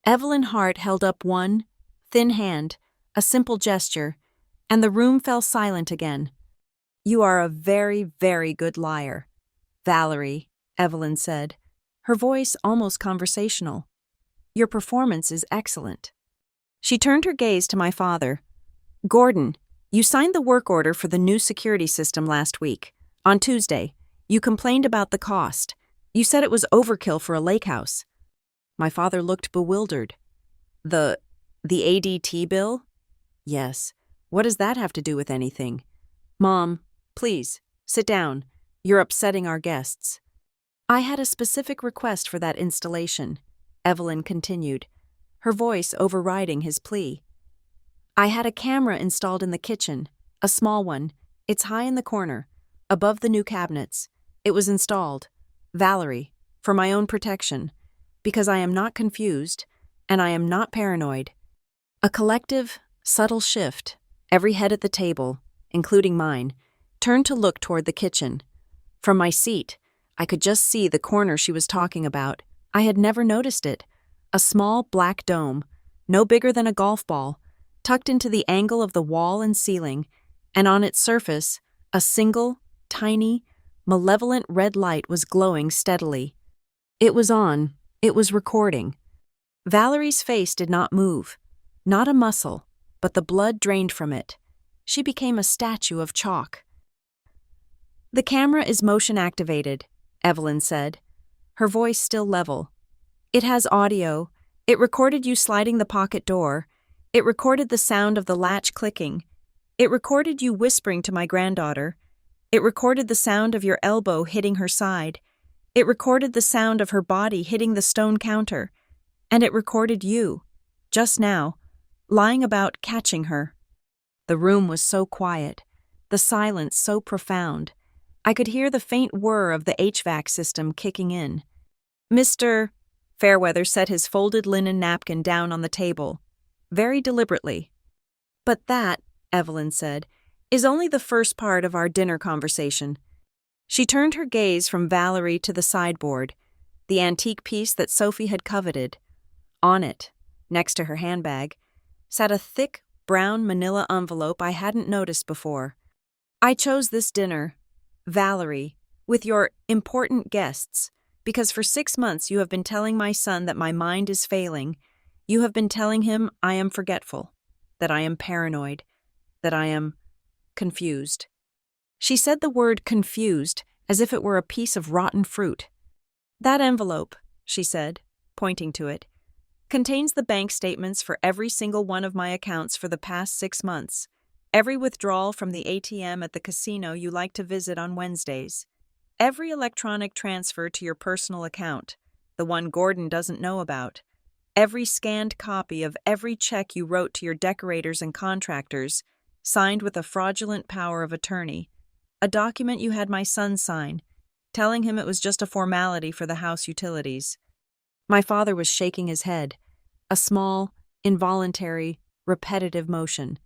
[SPEAKER 1] Evelyn Hart held up one thin hand, a simple gesture, and the room fell silent again. You are a very, very good liar, Valerie, Evelyn said, her voice almost conversational. Your performance is excellent. She turned her gaze to my father. Gordon, you signed the work order for the new security system last week. On Tuesday, you complained about the cost. You said it was overkill for a lake house. My father looked bewildered. The ADT bill? Yes. What does that have to do with anything? Mom, please, sit down. You're upsetting our guests. I had a specific request for that installation, Evelyn continued, her voice overriding his plea. I had a camera installed in the kitchen, a small one. It's high in the corner, above the new cabinets. It was installed, Valerie, for my own protection, because I am not confused, and I am not paranoid. A collective, subtle shift, every head at the table, including mine, turned to look toward the kitchen. From my seat, I could just see the corner she was talking about. I had never noticed it. A small black dome, no bigger than a golf ball, tucked into the angle of the wall and ceiling, and on its surface, a single, tiny, malevolent red light was glowing steadily. It was on. It was recording. Valerie's face did not move. Not a muscle, but the blood drained from it. She became a statue of chalk. The camera is motion-activated, Evelyn said, her voice still level. It has audio. It recorded you sliding the pocket door. It recorded the sound of the latch clicking. It recorded you whispering to my granddaughter. It recorded the sound of your elbow hitting her side. It recorded the sound of her body hitting the stone counter. And it recorded you, just now, lying about catching her. The room was so quiet, the silence so profound. I could hear the faint whir of the HVAC system kicking in. Mr. Fairweather set his folded linen napkin down on the table, very deliberately. But that, Evelyn said, is only the first part of our dinner conversation. She turned her gaze from Valerie to the sideboard, the antique piece that Sophie had coveted. On it, next to her handbag, sat a thick, brown manila envelope I hadn't noticed before. I chose this dinner, Valerie, with your important guests, because for 6 months you have been telling my son that my mind is failing. You have been telling him I am forgetful, that I am paranoid, that I am confused. She said the word confused as if it were a piece of rotten fruit. That envelope, she said, pointing to it, contains the bank statements for every single one of my accounts for the past 6 months, every withdrawal from the ATM at the casino you like to visit on Wednesdays, every electronic transfer to your personal account, the one Gordon doesn't know about, every scanned copy of every check you wrote to your decorators and contractors, signed with a fraudulent power of attorney, a document you had my son sign, telling him it was just a formality for the house utilities. My father was shaking his head, a small, involuntary, repetitive motion.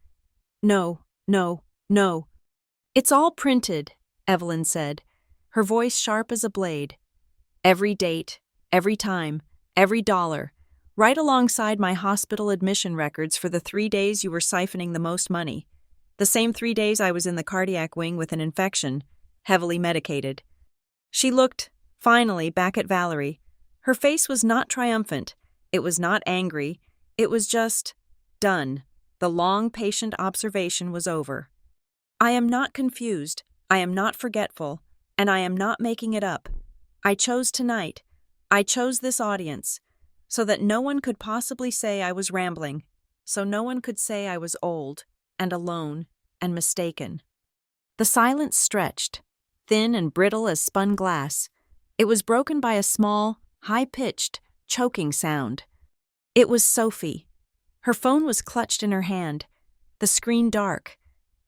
[SPEAKER 1] No, no, no. It's all printed, Evelyn said, her voice sharp as a blade. Every date, every time, every dollar, right alongside my hospital admission records for the 3 days you were siphoning the most money. The same 3 days I was in the cardiac wing with an infection, heavily medicated. She looked, finally, back at Valerie. Her face was not triumphant. It was not angry. It was just done. The long, patient observation was over. I am not confused. I am not forgetful. And I am not making it up. I chose tonight. I chose this audience. So that no one could possibly say I was rambling. So no one could say I was old and alone and mistaken. The silence stretched, thin and brittle as spun glass. It was broken by a small, high-pitched, choking sound. It was Sophie. Her phone was clutched in her hand, the screen dark.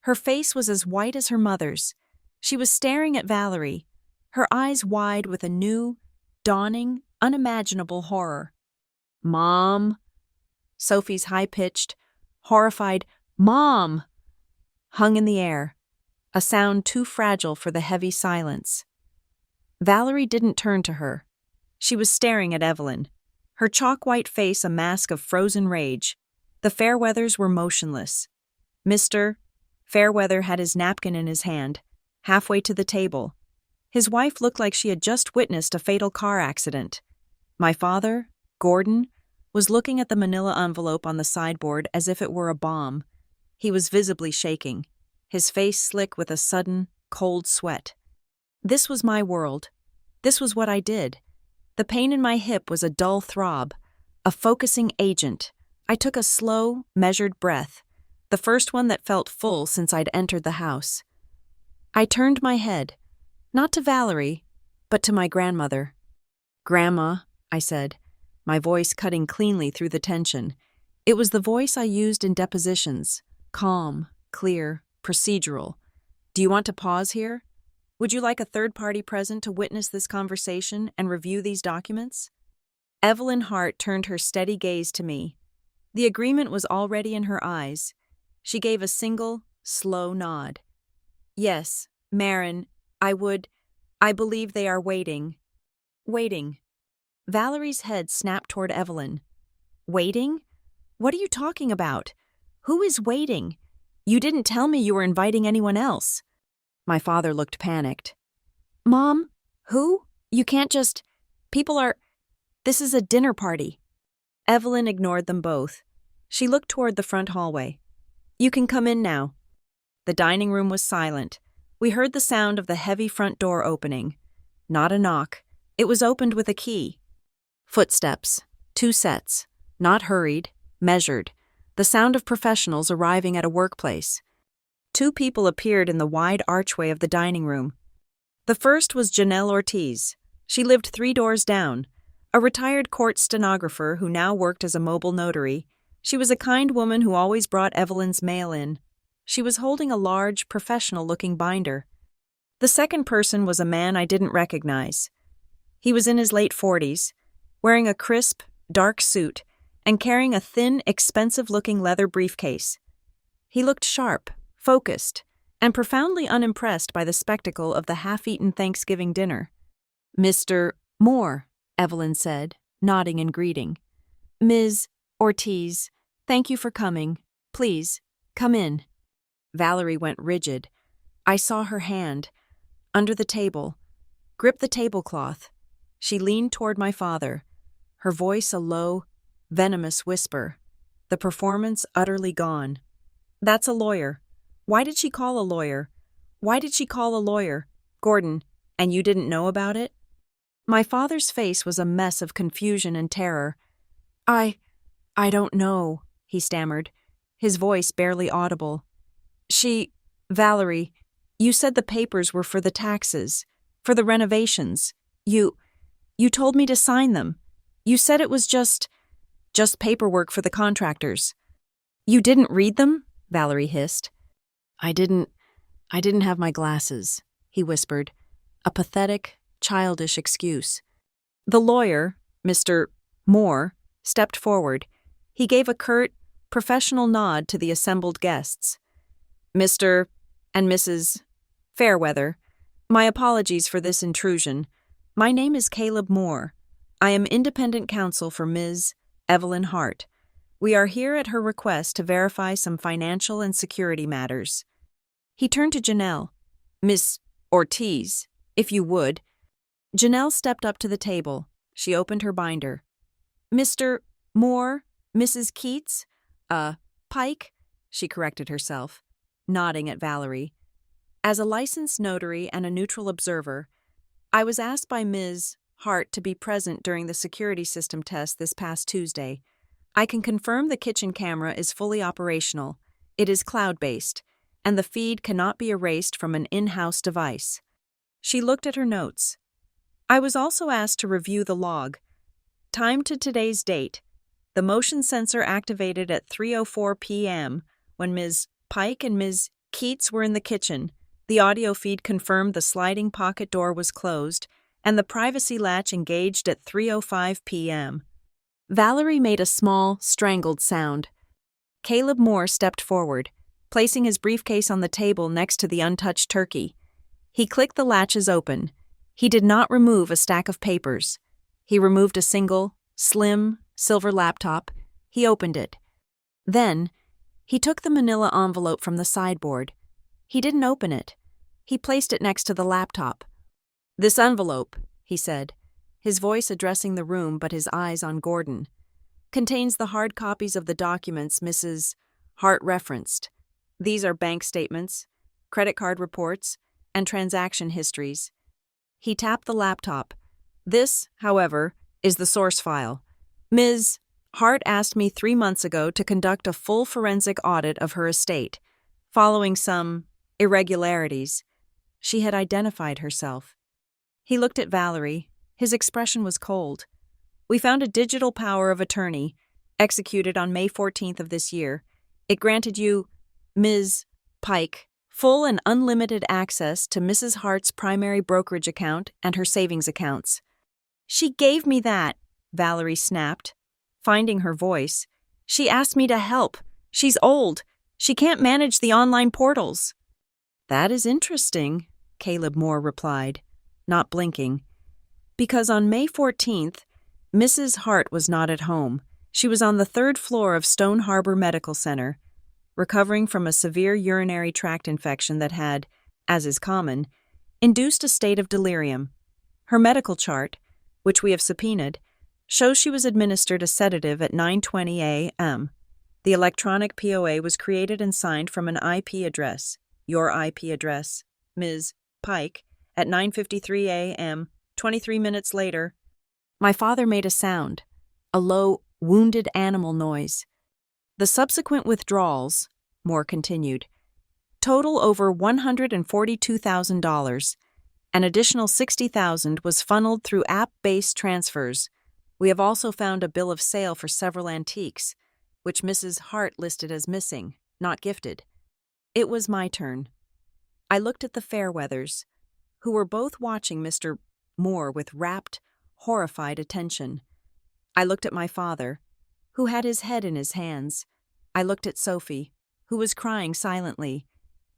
[SPEAKER 1] Her face was as white as her mother's. She was staring at Valerie, her eyes wide with a new, dawning, unimaginable horror. "Mom?" Sophie's high-pitched, horrified "Mom!" hung in the air, a sound too fragile for the heavy silence. Valerie didn't turn to her. She was staring at Evelyn, her chalk-white face a mask of frozen rage. The Fairweathers were motionless. Mr. Fairweather had his napkin in his hand, halfway to the table. His wife looked like she had just witnessed a fatal car accident. My father, Gordon, was looking at the manila envelope on the sideboard as if it were a bomb. He was visibly shaking, his face slick with a sudden, cold sweat. This was my world. This was what I did. The pain in my hip was a dull throb, a focusing agent. I took a slow, measured breath, the first one that felt full since I'd entered the house. I turned my head, not to Valerie, but to my grandmother. "Grandma," I said, my voice cutting cleanly through the tension. It was the voice I used in depositions, calm, clear, procedural. "Do you want to pause here? Would you like a third party present to witness this conversation and review these documents?" Evelyn Hart turned her steady gaze to me. The agreement was already in her eyes. She gave a single, slow nod. "Yes, Marin, I believe they are waiting." "Waiting." Valerie's head snapped toward Evelyn. "Waiting? What are you talking about? Who is waiting? You didn't tell me you were inviting anyone else." My father looked panicked. "Mom, who? You can't just... This is a dinner party." Evelyn ignored them both. She looked toward the front hallway. "You can come in now." The dining room was silent. We heard the sound of the heavy front door opening. Not a knock. It was opened with a key. Footsteps. 2 sets. Not hurried, measured. The sound of professionals arriving at a workplace. 2 people appeared in the wide archway of the dining room. The first was Janelle Ortiz. She lived 3 doors down. A retired court stenographer who now worked as a mobile notary. She was a kind woman who always brought Evelyn's mail in. She was holding a large, professional-looking binder. The second person was a man I didn't recognize. He was in his late 40s, wearing a crisp, dark suit and carrying a thin, expensive-looking leather briefcase. He looked sharp, focused, and profoundly unimpressed by the spectacle of the half-eaten Thanksgiving dinner. "Mr. Moore," Evelyn said, nodding in greeting. "Ms. Ortiz, thank you for coming. Please, come in." Valerie went rigid. I saw her hand, under the table, grip the tablecloth. She leaned toward my father, her voice a low, venomous whisper. The performance utterly gone. "That's a lawyer. Why did she call a lawyer? Why did she call a lawyer? Gordon, and you didn't know about it?" My father's face was a mess of confusion and terror. I don't know," he stammered, his voice barely audible. Valerie, you said the papers were for the taxes, for the renovations. You told me to sign them. You said it was just paperwork for the contractors." "You didn't read them?" Valerie hissed. I didn't have my glasses," he whispered, a pathetic, childish excuse. The lawyer, Mr. Moore, stepped forward. He gave a curt, professional nod to the assembled guests. "Mr. and Mrs. Fairweather, my apologies for this intrusion. My name is Caleb Moore. I am independent counsel for Ms. Evelyn Hart. We are here at her request to verify some financial and security matters." He turned to Janelle. "Miss Ortiz, if you would." Janelle stepped up to the table. She opened her binder. "Mr. Moore, Mrs. Keats, Pike," she corrected herself, nodding at Valerie. "As a licensed notary and a neutral observer, I was asked by Ms. Hart to be present during the security system test this past Tuesday. I can confirm the kitchen camera is fully operational. It is cloud-based, and the feed cannot be erased from an in-house device." She looked at her notes. I was also asked to review the log. Time to today's date. The motion sensor activated at 3:04 p.m. when Ms. Pike and Ms. Keats were in the kitchen. The audio feed confirmed the sliding pocket door was closed, and the privacy latch engaged at 3:05 p.m. Valerie made a small, strangled sound. Caleb Moore stepped forward, placing his briefcase on the table next to the untouched turkey. He clicked the latches open. He did not remove a stack of papers. He removed a single, slim, silver laptop. He opened it. Then, he took the manila envelope from the sideboard. He didn't open it. He placed it next to the laptop. "This envelope," he said, his voice addressing the room but his eyes on Gordon, "contains the hard copies of the documents Mrs. Hart referenced. These are bank statements, credit card reports, and transaction histories." He tapped the laptop. "This, however, is the source file. Ms. Hart asked me 3 months ago to conduct a full forensic audit of her estate, following some irregularities. She had identified herself." He looked at Valerie. His expression was cold. "We found a digital power of attorney, executed on May 14th of this year. It granted you, Ms. Pike, full and unlimited access to Mrs. Hart's primary brokerage account and her savings accounts." "She gave me that," Valerie snapped, finding her voice. "She asked me to help. She's old. She can't manage the online portals." "That is interesting," Caleb Moore replied, not blinking. "Because on May 14th, Mrs. Hart was not at home. She was on the 3rd floor of Stone Harbor Medical Center, recovering from a severe urinary tract infection that had, as is common, induced a state of delirium. Her medical chart, which we have subpoenaed, shows she was administered a sedative at 9:20 a.m. The electronic POA was created and signed from an IP address, your IP address, Ms. Pike, at 9:53 a.m., 23 minutes later." My father made a sound, a low, wounded animal noise. "The subsequent withdrawals," Moore continued, "total over $142,000. An additional $60,000 was funneled through app-based transfers. We have also found a bill of sale for several antiques, which Mrs. Hart listed as missing, not gifted." It was my turn. I looked at the Fairweathers, who were both watching Mr. Moore with rapt, horrified attention. I looked at my father, who had his head in his hands. I looked at Sophie, who was crying silently,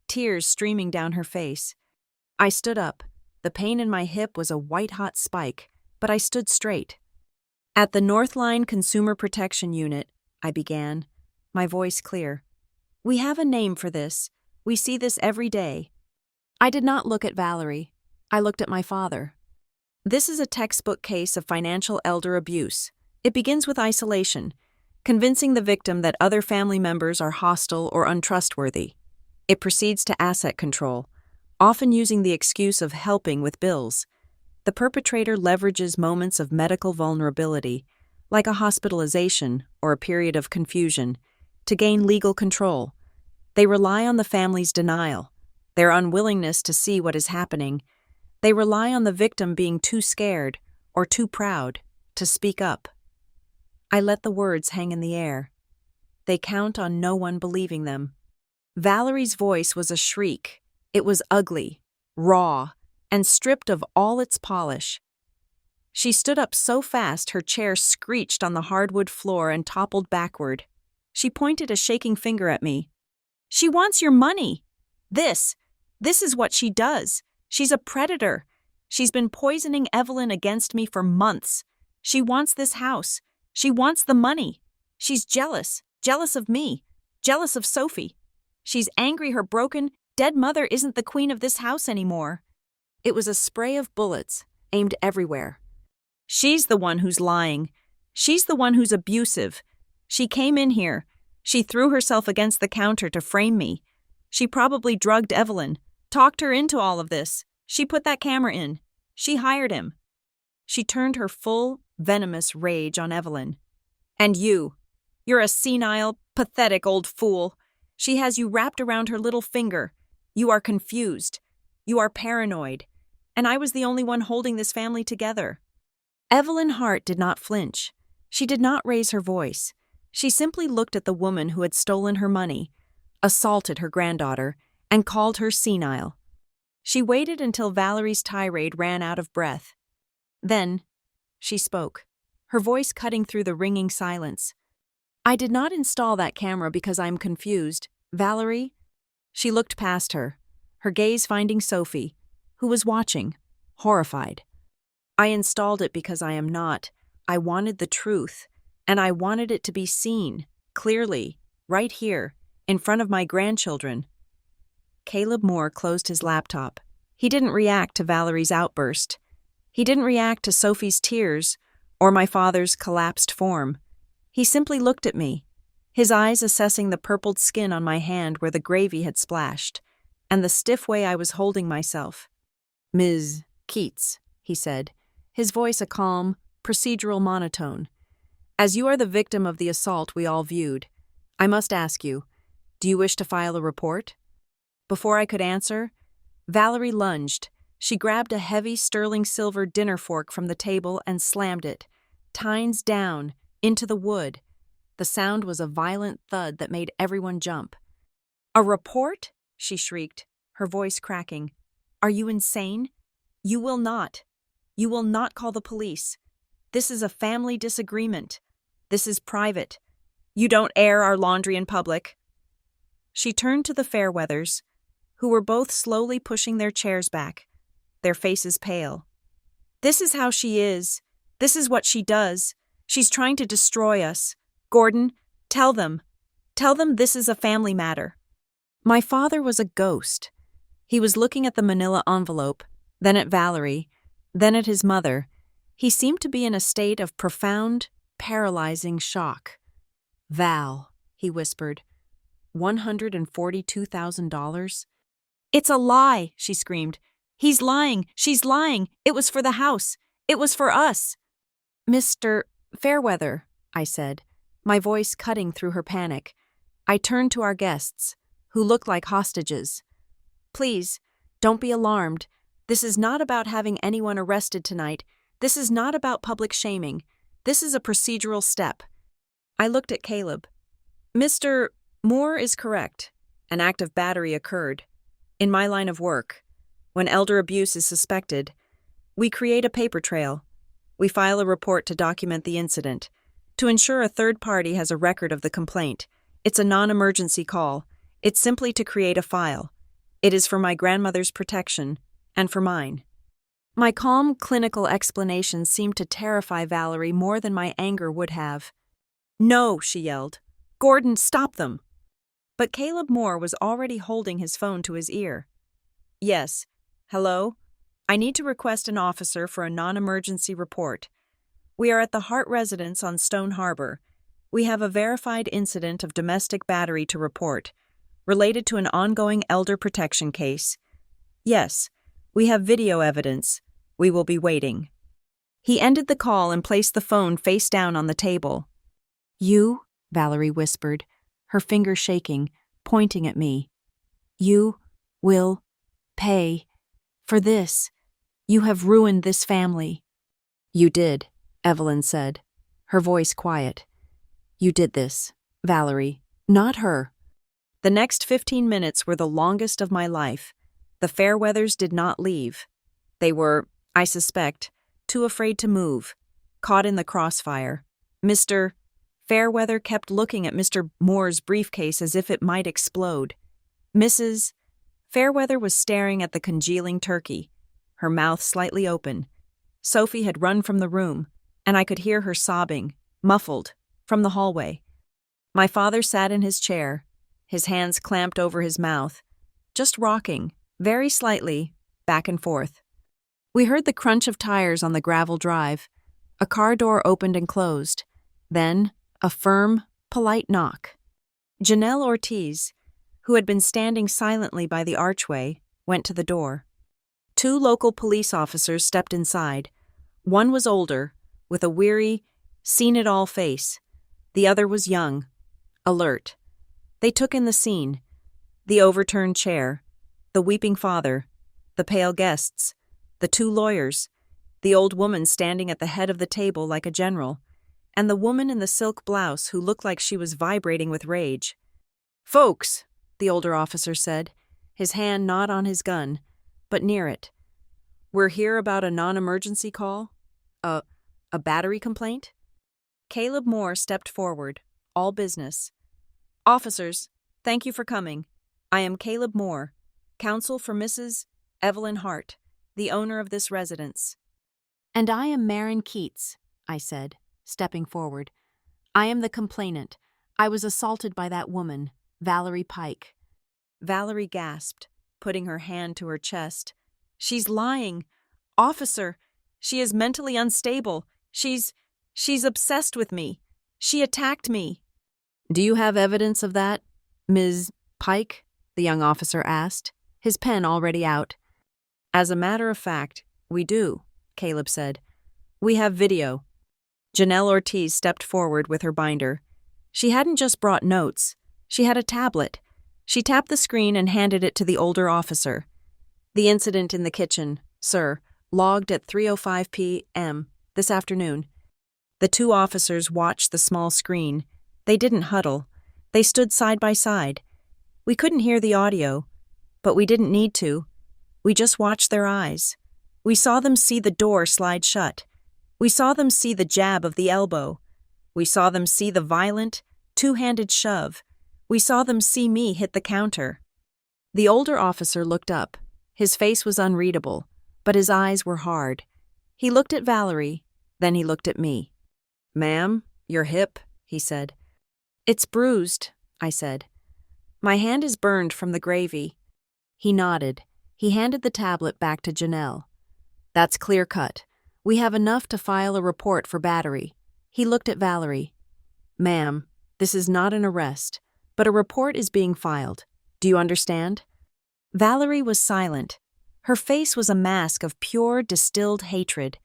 [SPEAKER 1] tears streaming down her face. I stood up. The pain in my hip was a white-hot spike, but I stood straight. "At the Northline Consumer Protection Unit," I began, my voice clear. "We have a name for this. We see this every day." I did not look at Valerie. I looked at my father. "This is a textbook case of financial elder abuse. It begins with isolation, convincing the victim that other family members are hostile or untrustworthy. It proceeds to asset control, often using the excuse of helping with bills. The perpetrator leverages moments of medical vulnerability, like a hospitalization or a period of confusion, to gain legal control. They rely on the family's denial, their unwillingness to see what is happening. They rely on the victim being too scared or too proud to speak up." I let the words hang in the air. They count on no one believing them. Valerie's voice was a shriek. It was ugly, raw, and stripped of all its polish. She stood up so fast her chair screeched on the hardwood floor and toppled backward. She pointed a shaking finger at me. "She wants your money. This is what she does. She's a predator. She's been poisoning Evelyn against me for months. She wants this house. She wants the money. She's jealous of me, jealous of Sophie. She's angry her broken, dead mother isn't the queen of this house anymore." It was a spray of bullets, aimed everywhere. "She's the one who's lying. She's the one who's abusive. She came in here. She threw herself against the counter to frame me. She probably drugged Evelyn, talked her into all of this. She put that camera in. She hired him." She turned her full, venomous rage on Evelyn. "And you're a senile, pathetic old fool. She has you wrapped around her little finger. You are confused. You are paranoid. and I was the only one holding this family together. Evelyn Hart did not flinch. She did not raise her voice. She simply looked at the woman who had stolen her money, assaulted her granddaughter, and called her senile. She waited until Valerie's tirade ran out of breath. Then, she spoke, her voice cutting through the ringing silence. "I did not install that camera because I'm confused. Valerie?" She looked past her, her gaze finding Sophie, who was watching, horrified. "I installed it because I am not. I wanted the truth, and I wanted it to be seen, clearly, right here, in front of my grandchildren." Caleb Moore closed his laptop. He didn't react to Valerie's outburst. He didn't react to Sophie's tears or my father's collapsed form. He simply looked at me, his eyes assessing the purpled skin on my hand where the gravy had splashed, and the stiff way I was holding myself. "Ms. Keats," he said, his voice a calm, procedural monotone. "As you are the victim of the assault we all viewed, I must ask you, do you wish to file a report?" Before I could answer, Valerie lunged. She grabbed a heavy sterling silver dinner fork from the table and slammed it, tines down, into the wood. The sound was a violent thud that made everyone jump. "A report?" she shrieked, her voice cracking. "Are you insane? You will not. You will not call the police. This is a family disagreement. This is private. You don't air our laundry in public." She turned to the Fairweathers, who were both slowly pushing their chairs back, their faces pale. "This is how she is. This is what she does. She's trying to destroy us. Gordon, tell them. Tell them this is a family matter." My father was a ghost. He was looking at the manila envelope, then at Valerie, then at his mother. He seemed to be in a state of profound, paralyzing shock. "Val," he whispered, $142,000? "It's a lie," she screamed. "He's lying. She's lying. It was for the house. It was for us." "Mr. Fairweather," I said, my voice cutting through her panic. I turned to our guests, who looked like hostages. "Please, don't be alarmed. This is not about having anyone arrested tonight. This is not about public shaming. This is a procedural step." I looked at Caleb. "Mr. Moore is correct. An act of battery occurred. In my line of work, when elder abuse is suspected, we create a paper trail. We file a report to document the incident, to ensure a third party has a record of the complaint. It's a non-emergency call. It's simply to create a file. It is for my grandmother's protection, and for mine." My calm, clinical explanation seemed to terrify Valerie more than my anger would have. "No," she yelled. "Gordon, stop them." But Caleb Moore was already holding his phone to his ear. "Yes. Hello? I need to request an officer for a non-emergency report. We are at the Hart residence on Stone Harbor. We have a verified incident of domestic battery to report, related to an ongoing elder protection case. Yes, we have video evidence. We will be waiting." He ended the call and placed the phone face down on the table. "You," Valerie whispered, her finger shaking, pointing at me. "You will pay for this. You have ruined this family." "You did," Evelyn said, her voice quiet. "You did this, Valerie, not her." The next 15 minutes were the longest of my life. The Fairweathers did not leave. They were, I suspect, too afraid to move, caught in the crossfire. Mr. Fairweather kept looking at Mr. Moore's briefcase as if it might explode. Mrs. Fairweather was staring at the congealing turkey, her mouth slightly open. Sophie had run from the room, and I could hear her sobbing, muffled, from the hallway. My father sat in his chair, his hands clamped over his mouth, just rocking, very slightly, back and forth. We heard the crunch of tires on the gravel drive. A car door opened and closed. Then, a firm, polite knock. Janelle Ortiz, who had been standing silently by the archway, went to the door. 2 local police officers stepped inside. One was older, with a weary, seen-it-all face. The other was young, alert. They took in the scene: the overturned chair, the weeping father, the pale guests. the two lawyers, the old woman standing at the head of the table like a general, and the woman in the silk blouse who looked like she was vibrating with rage. "Folks," the older officer said, his hand not on his gun, but near it. "We're here about a non-emergency call? A battery complaint?" Caleb Moore stepped forward, all business. "Officers, thank you for coming. I am Caleb Moore, counsel for Mrs. Evelyn Hart, the owner of this residence." "And I am Marin Keats," I said, stepping forward. "I am the complainant. I was assaulted by that woman, Valerie Pike." Valerie gasped, putting her hand to her chest. "She's lying. Officer, she is mentally unstable. She's obsessed with me. She attacked me." "Do you have evidence of that, Ms. Pike?" the young officer asked, his pen already out. "As a matter of fact, we do," Caleb said. "We have video." Janelle Ortiz stepped forward with her binder. She hadn't just brought notes. She had a tablet. She tapped the screen and handed it to the older officer. "The incident in the kitchen, sir, logged at 3:05 p.m. this afternoon." The two officers watched the small screen. They didn't huddle. They stood side by side. We couldn't hear the audio, but we didn't need to. We just watched their eyes. We saw them see the door slide shut. We saw them see the jab of the elbow. We saw them see the violent, two-handed shove. We saw them see me hit the counter. The older officer looked up. His face was unreadable, but his eyes were hard. He looked at Valerie, then he looked at me. "Ma'am, your hip," he said. "It's bruised," I said. "My hand is burned from the gravy." He nodded. He handed the tablet back to Janelle. "That's clear-cut. We have enough to file a report for battery." He looked at Valerie. "Ma'am, this is not an arrest, but a report is being filed. Do you understand?" Valerie was silent. Her face was a mask of pure, distilled hatred.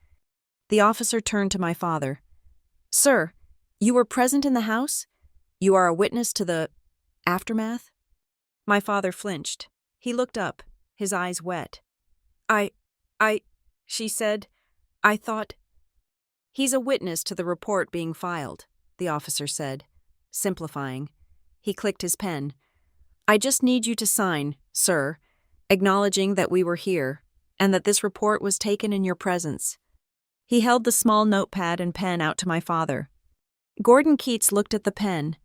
[SPEAKER 1] The officer turned to my father. "Sir, you were present in the house? You are a witness to the aftermath?" My father flinched. He looked up, his eyes wet. She said, "I thought—" "He's a witness to the report being filed," the officer said, simplifying. He clicked his pen. "I just need you to sign, sir, acknowledging that we were here and that this report was taken in your presence." He held the small notepad and pen out to my father. Gordon Keats looked at the pen.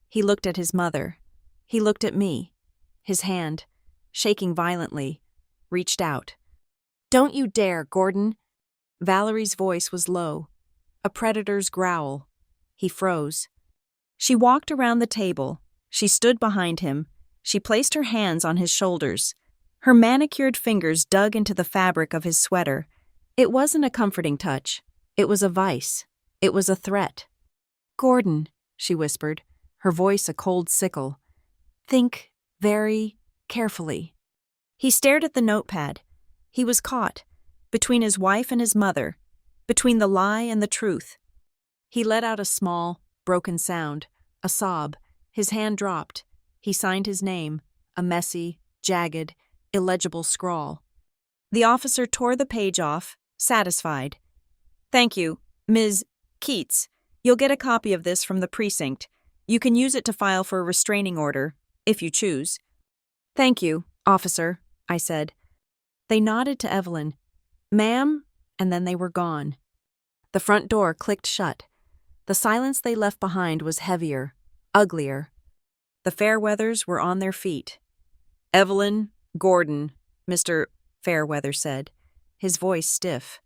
[SPEAKER 1] He looked at his mother. He looked at me. His hand, shaking violently, reached out. "Don't you dare, Gordon!" Valerie's voice was low, a predator's growl. He froze. She walked around the table. She stood behind him. She placed her hands on his shoulders. Her manicured fingers dug into the fabric of his sweater. It wasn't a comforting touch. It was a vice. It was a threat. "Gordon," she whispered, her voice a cold sickle. "Think very carefully." He stared at the notepad. He was caught, between his wife and his mother, between the lie and the truth. He let out a small, broken sound, a sob. His hand dropped. He signed his name, a messy, jagged, illegible scrawl. The officer tore the page off, satisfied. "Thank you, Ms. Keats. You'll get a copy of this from the precinct. You can use it to file for a restraining order, if you choose." "Thank you, officer," I said. They nodded to Evelyn. "Ma'am," and then they were gone. The front door clicked shut. The silence they left behind was heavier, uglier. The Fairweathers were on their feet. "Evelyn, Gordon," Mr. Fairweather said, his voice stiff.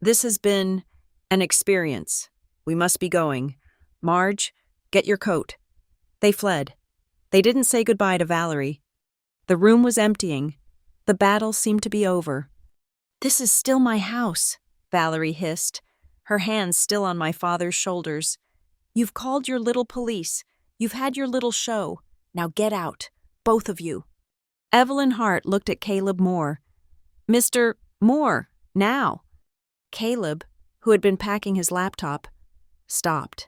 [SPEAKER 1] "This has been an experience. We must be going. Marge, get your coat." They fled. They didn't say goodbye to Valerie. The room was emptying. The battle seemed to be over. "This is still my house," Valerie hissed, her hands still on my father's shoulders. "You've called your little police. You've had your little show. Now get out, both of you." Evelyn Hart looked at Caleb Moore. "Mr. Moore, now." Caleb, who had been packing his laptop, stopped.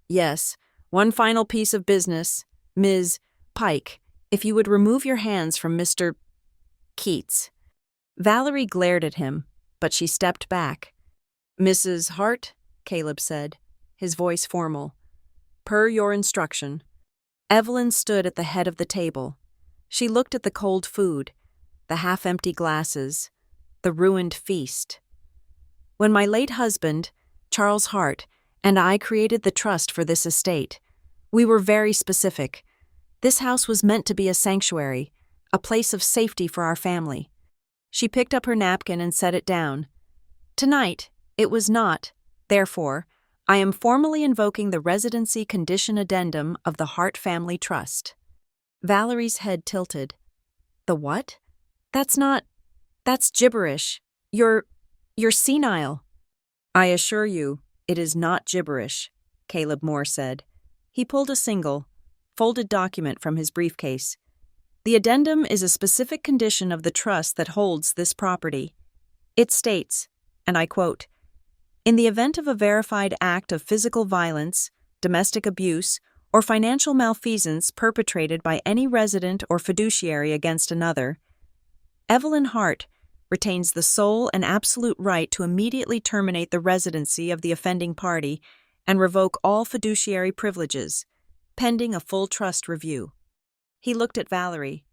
[SPEAKER 1] Yes, one final piece of business. Ms. Pike, if you would remove your hands from Mr. Keats." Valerie glared at him, but she stepped back. "Mrs. Hart," Caleb said, his voice formal. "Per your instruction." Evelyn stood at the head of the table. She looked at the cold food, the half-empty glasses, the ruined feast. "When my late husband, Charles Hart, and I created the trust for this estate, we were very specific. This house was meant to be a sanctuary, a place of safety for our family." She picked up her napkin and set it down. "Tonight, it was not. Therefore, I am formally invoking the residency condition addendum of the Hart Family Trust." Valerie's head tilted. "The what? That's gibberish. You're senile." "I assure you, it is not gibberish," Caleb Moore said. He pulled a single, folded document from his briefcase. "The addendum is a specific condition of the trust that holds this property. It states, and I quote, 'In the event of a verified act of physical violence, domestic abuse, or financial malfeasance perpetrated by any resident or fiduciary against another, Evelyn Hart retains the sole and absolute right to immediately terminate the residency of the offending party and revoke all fiduciary privileges, pending a full trust review.'" He looked at Valerie.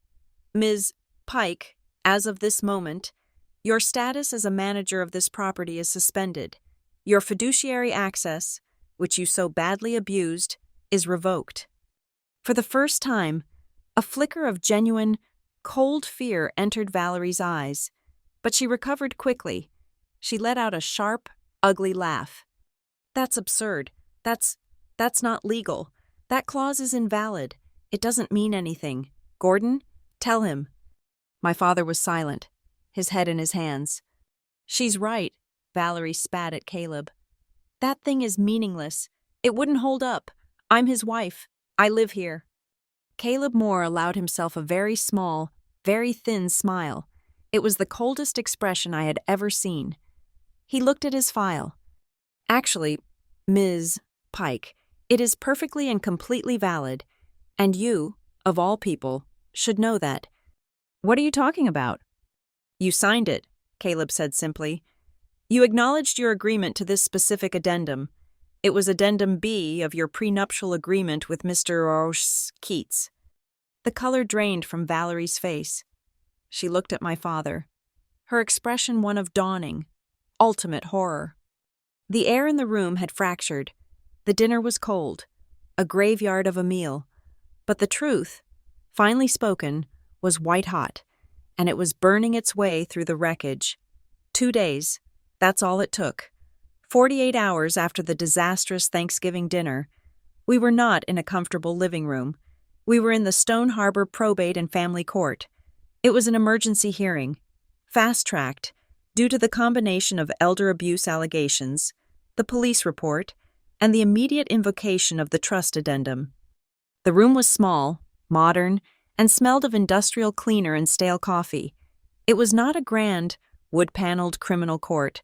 [SPEAKER 1] "Ms. Pike, as of this moment, your status as a manager of this property is suspended. Your fiduciary access, which you so badly abused, is revoked." For the first time, a flicker of genuine, cold fear entered Valerie's eyes, but she recovered quickly. She let out a sharp, ugly laugh. "That's absurd. That's not legal. That clause is invalid. It doesn't mean anything. Gordon, tell him." My father was silent, his head in his hands. "She's right," Valerie spat at Caleb. "That thing is meaningless. It wouldn't hold up. I'm his wife. I live here." Caleb Moore allowed himself a very small, very thin smile. It was the coldest expression I had ever seen. He looked at his file. "Actually, Ms. Pike, it is perfectly and completely valid, and you, of all people, should know that." "What are you talking about?" "You signed it," Caleb said simply. "You acknowledged your agreement to this specific addendum. It was Addendum B of your prenuptial agreement with Mr. Keats." The color drained from Valerie's face. She looked at my father, her expression one of dawning, ultimate horror. The air in the room had fractured. The dinner was cold, a graveyard of a meal. But the truth, finally spoken, was white-hot, and it was burning its way through the wreckage. 2 days, that's all it took. 48 hours after the disastrous Thanksgiving dinner, we were not in a comfortable living room. We were in the Stone Harbor Probate and Family Court. It was an emergency hearing, fast-tracked, due to the combination of elder abuse allegations, the police report, and the immediate invocation of the trust addendum. The room was small, modern, and smelled of industrial cleaner and stale coffee. It was not a grand, wood-paneled criminal court.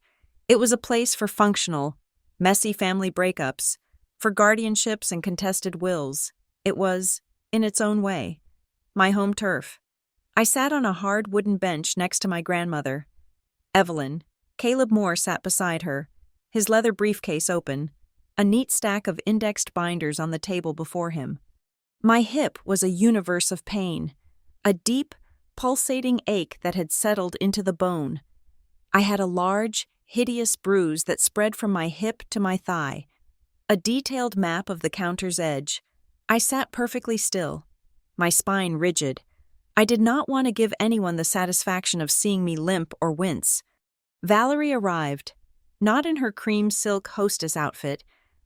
[SPEAKER 1] It was a place for functional, messy family breakups, for guardianships and contested wills. It was, in its own way, my home turf. I sat on a hard wooden bench next to my grandmother. Evelyn, Caleb Moore sat beside her, his leather briefcase open, a neat stack of indexed binders on the table before him. My hip was a universe of pain, a deep, pulsating ache that had settled into the bone. I had a large, hideous bruise that spread from my hip to my thigh, a detailed map of the counter's edge. I sat perfectly still, my spine rigid. I did not want to give anyone the satisfaction of seeing me limp or wince. Valerie arrived, not in her cream silk hostess outfit,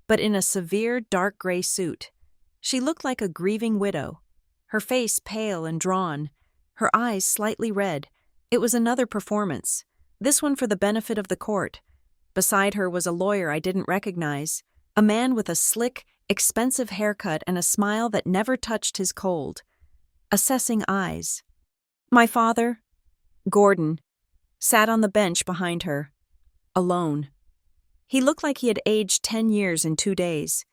[SPEAKER 1] but in a severe dark gray suit. She looked like a grieving widow, her face pale and drawn, her eyes slightly red. It was another performance, this one for the benefit of the court. Beside her was a lawyer I didn't recognize, a man with a slick, expensive haircut and a smile that never touched his cold, assessing eyes. My father, Gordon, sat on the bench behind her, alone. He looked like he had aged 10 years in 2 days.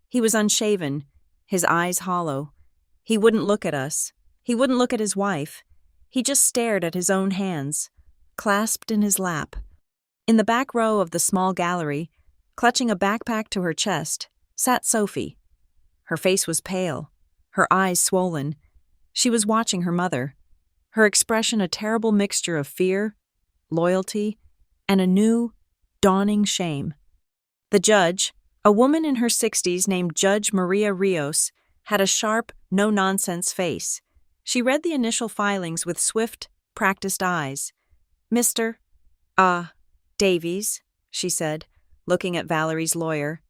[SPEAKER 1] He was unshaven, his eyes hollow. He wouldn't look at us. He wouldn't look at his wife. He just stared at his own hands, clasped in his lap. In the back row of the small gallery, clutching a backpack to her chest, sat Sophie. Her face was pale, her eyes swollen. She was watching her mother, her expression a terrible mixture of fear, loyalty, and a new, dawning shame. The judge, a woman in her 60s named Judge Maria Rios, had a sharp, no-nonsense face. She read the initial filings with swift, practiced eyes. "Mr. Davies," she said, looking at Valerie's lawyer.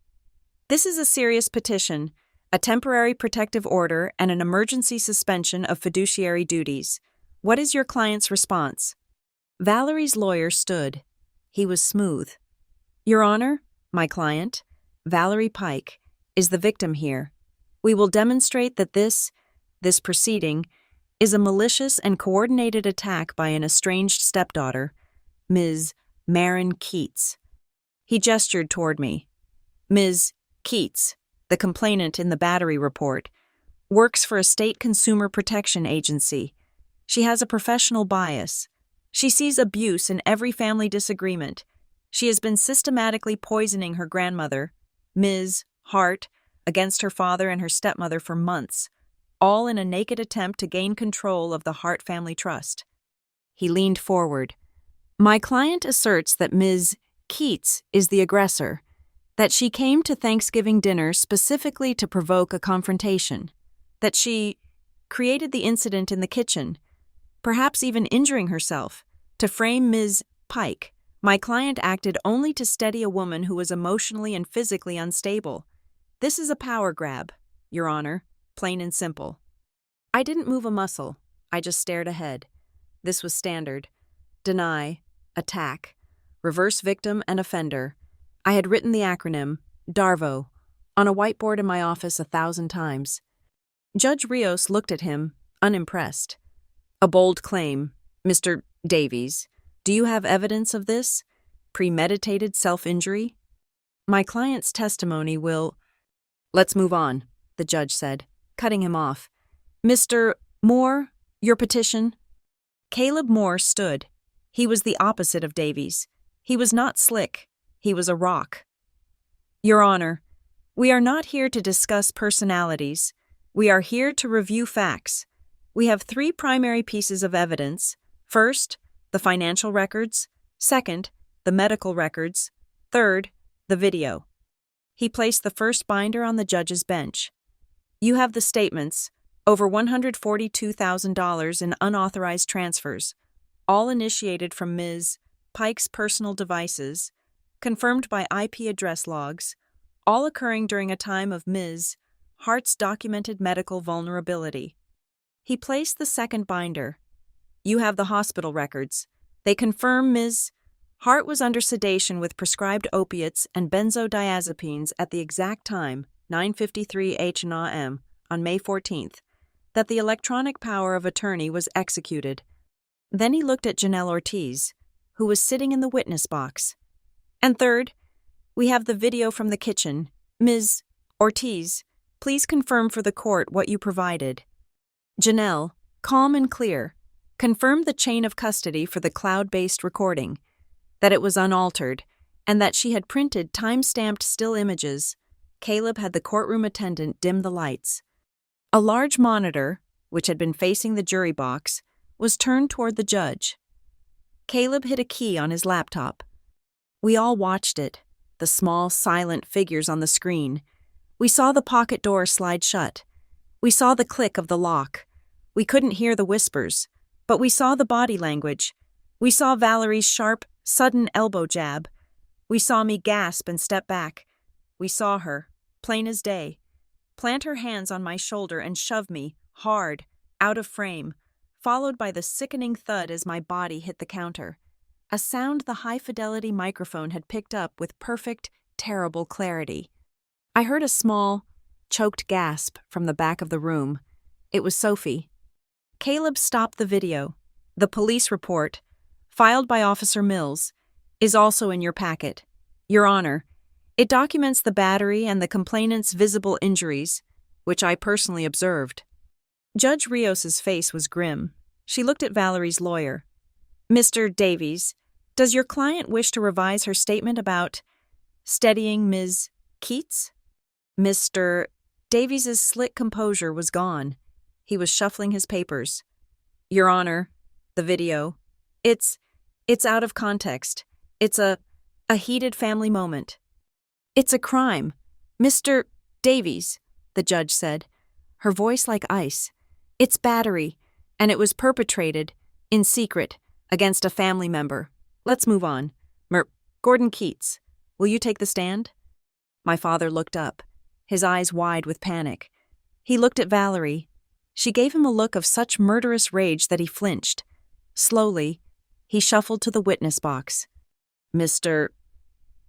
[SPEAKER 1] "This is a serious petition, a temporary protective order and an emergency suspension of fiduciary duties. What is your client's response?" Valerie's lawyer stood. He was smooth. "Your Honor, my client, Valerie Pike, is the victim here. We will demonstrate that this proceeding is a malicious and coordinated attack by an estranged stepdaughter, Ms. Maren Keats." He gestured toward me. "Ms. Keats, the complainant in the battery report, works for a state consumer protection agency. She has a professional bias. She sees abuse in every family disagreement. She has been systematically poisoning her grandmother, Ms. Hart, against her father and her stepmother for months, all in a naked attempt to gain control of the Hart family trust." He leaned forward. "My client asserts that Ms. Keats is the aggressor, that she came to Thanksgiving dinner specifically to provoke a confrontation, that she created the incident in the kitchen, perhaps even injuring herself, to frame Ms. Pike. My client acted only to steady a woman who was emotionally and physically unstable. This is a power grab, Your Honor, plain and simple." I didn't move a muscle. I just stared ahead. This was standard. Deny, attack, reverse victim and offender. I had written the acronym, DARVO, on a whiteboard in my office 1,000 times. Judge Rios looked at him, unimpressed. "A bold claim, Mr. Davies. Do you have evidence of this? Premeditated self-injury?" "My client's testimony will—" "Let's move on," the judge said, cutting him off. "Mr. Moore, your petition?" Caleb Moore stood. He was the opposite of Davies. He was not slick. He was a rock. "Your Honor, we are not here to discuss personalities. We are here to review facts. We have 3 primary pieces of evidence. First, the financial records. Second, the medical records. Third, the video." He placed the first binder on the judge's bench. "You have the statements, over $142,000 in unauthorized transfers, all initiated from Ms. Pike's personal devices, confirmed by IP address logs, all occurring during a time of Ms. Hart's documented medical vulnerability." He placed the second binder. "You have the hospital records. They confirm Ms. Hart was under sedation with prescribed opiates and benzodiazepines at the exact time, 9:53 h.n.m., on May 14th, that the electronic power of attorney was executed." Then he looked at Janelle Ortiz, who was sitting in the witness box. "And third, we have the video from the kitchen. Ms. Ortiz, please confirm for the court what you provided." Janelle, calm and clear, confirmed the chain of custody for the cloud-based recording, that it was unaltered, and that she had printed time-stamped still images. Caleb had the courtroom attendant dim the lights. A large monitor, which had been facing the jury box, was turned toward the judge. Caleb hit a key on his laptop. We all watched it, the small, silent figures on the screen. We saw the pocket door slide shut. We saw the click of the lock. We couldn't hear the whispers, but we saw the body language. We saw Valerie's sharp, sudden elbow jab. We saw me gasp and step back. We saw her, plain as day, plant her hands on my shoulder and shove me, hard, out of frame, followed by the sickening thud as my body hit the counter, a sound the high-fidelity microphone had picked up with perfect, terrible clarity. I heard a small, choked gasp from the back of the room. It was Sophie. Caleb stopped the video. The police report, filed by Officer Mills, is also in your packet. Your Honor, it documents the battery and the complainant's visible injuries, which I personally observed. Judge Rios's face was grim. She looked at Valerie's lawyer. Mr. Davies, does your client wish to revise her statement about steadying Ms. Keats? Mr. Davies's slick composure was gone. He was shuffling his papers. Your Honor, the video. It's out of context. It's a heated family moment. It's a crime. Mr. Davies, the judge said, her voice like ice. It's battery, and it was perpetrated, in secret, against a family member. Let's move on. Gordon Keats, will you take the stand? My father looked up, his eyes wide with panic. He looked at Valerie. She gave him a look of such murderous rage that he flinched. Slowly, he shuffled to the witness box. Mr.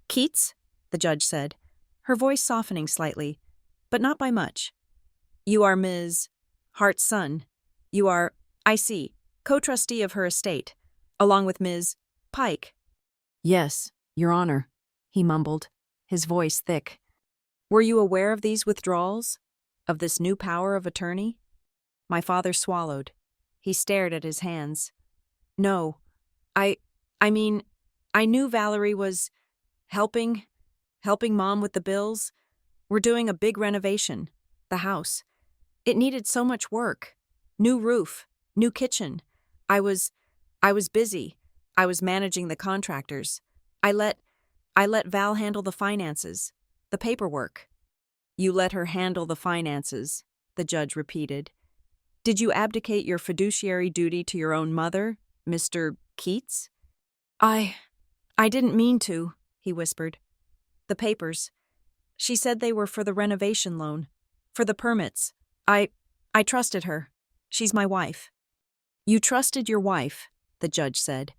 [SPEAKER 1] Keats, the judge said, her voice softening slightly, but not by much. You are Ms. Hart's son. You are, I see, co-trustee of her estate, along with Ms. Pike. Yes, Your Honor, he mumbled, his voice thick. Were you aware of these withdrawals? Of this new power of attorney? My father swallowed. He stared at his hands. No, I mean, I knew Valerie was helping Mom with the bills. We're doing a big renovation, the house. It needed so much work. New roof, new kitchen. I was busy. I was managing the contractors. I let Val handle the finances, the paperwork. You let her handle the finances, the judge repeated. Did you abdicate your fiduciary duty to your own mother, Mr. Keats? I didn't mean to, he whispered. The papers. She said they were for the renovation loan, for the permits. I trusted her. She's my wife. You trusted your wife, the judge said.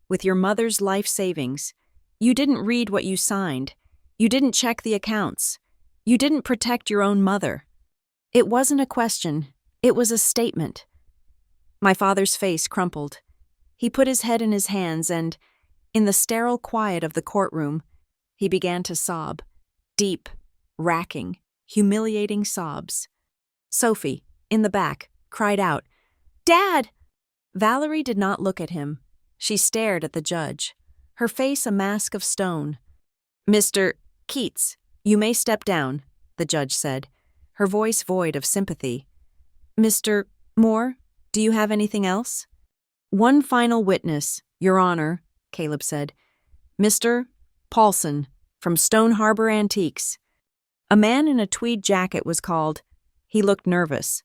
[SPEAKER 1] With your mother's life savings. You didn't read what you signed. You didn't check the accounts. You didn't protect your own mother. It wasn't a question. It was a statement. My father's face crumpled. He put his head in his hands and, in the sterile quiet of the courtroom, he began to sob. Deep, racking, humiliating sobs. Sophie, in the back, cried out, "Dad!" Valerie did not look at him. She stared at the judge, her face a mask of stone. Mr. Keats, you may step down, the judge said, her voice void of sympathy. Mr. Moore, do you have anything else? One final witness, Your Honor, Caleb said. Mr. Paulson, from Stone Harbor Antiques. A man in a tweed jacket was called. He looked nervous.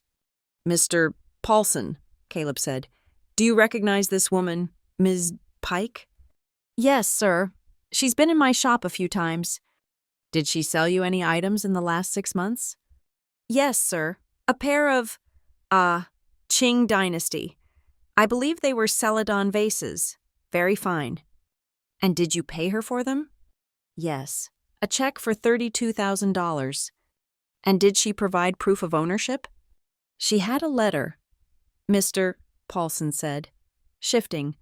[SPEAKER 1] Mr. Paulson, Caleb said, do you recognize this woman, Ms. Pike? Yes, sir. She's been in my shop a few times. Did she sell you any items in the last 6 months? Yes, sir. A pair of, Qing Dynasty. I believe they were Celadon vases. Very fine. And did you pay her for them? Yes. A check for $32,000. And did she provide proof of ownership? She had a letter, Mr. Paulson said, shifting.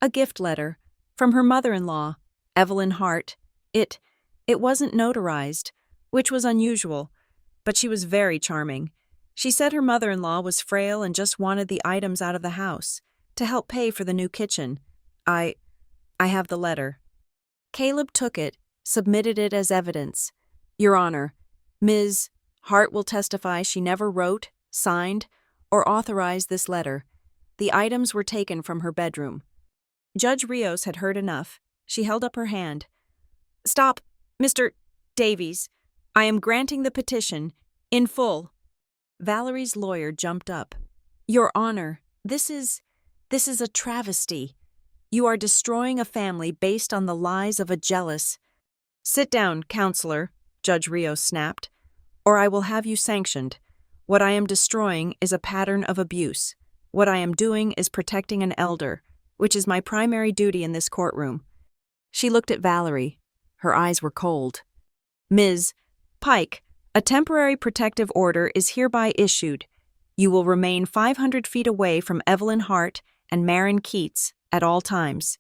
[SPEAKER 1] A gift letter from her mother-in-law, Evelyn Hart. It wasn't notarized, which was unusual, but she was very charming. She said her mother-in-law was frail and just wanted the items out of the house to help pay for the new kitchen. I have the letter. Caleb took it, submitted it as evidence. Your Honor, Ms. Hart will testify she never wrote, signed, or authorized this letter. The items were taken from her bedroom. Judge Rios had heard enough. She held up her hand. Stop, Mr. Davies. I am granting the petition, in full. Valerie's lawyer jumped up. Your Honor, this is a travesty. You are destroying a family based on the lies of a jealous. Sit down, counselor, Judge Rios snapped, or I will have you sanctioned. What I am destroying is a pattern of abuse. What I am doing is protecting an elder, which is my primary duty in this courtroom. She looked at Valerie. Her eyes were cold. Ms. Pike, a temporary protective order is hereby issued. You will remain 500 feet away from Evelyn Hart and Marin Keats at all times.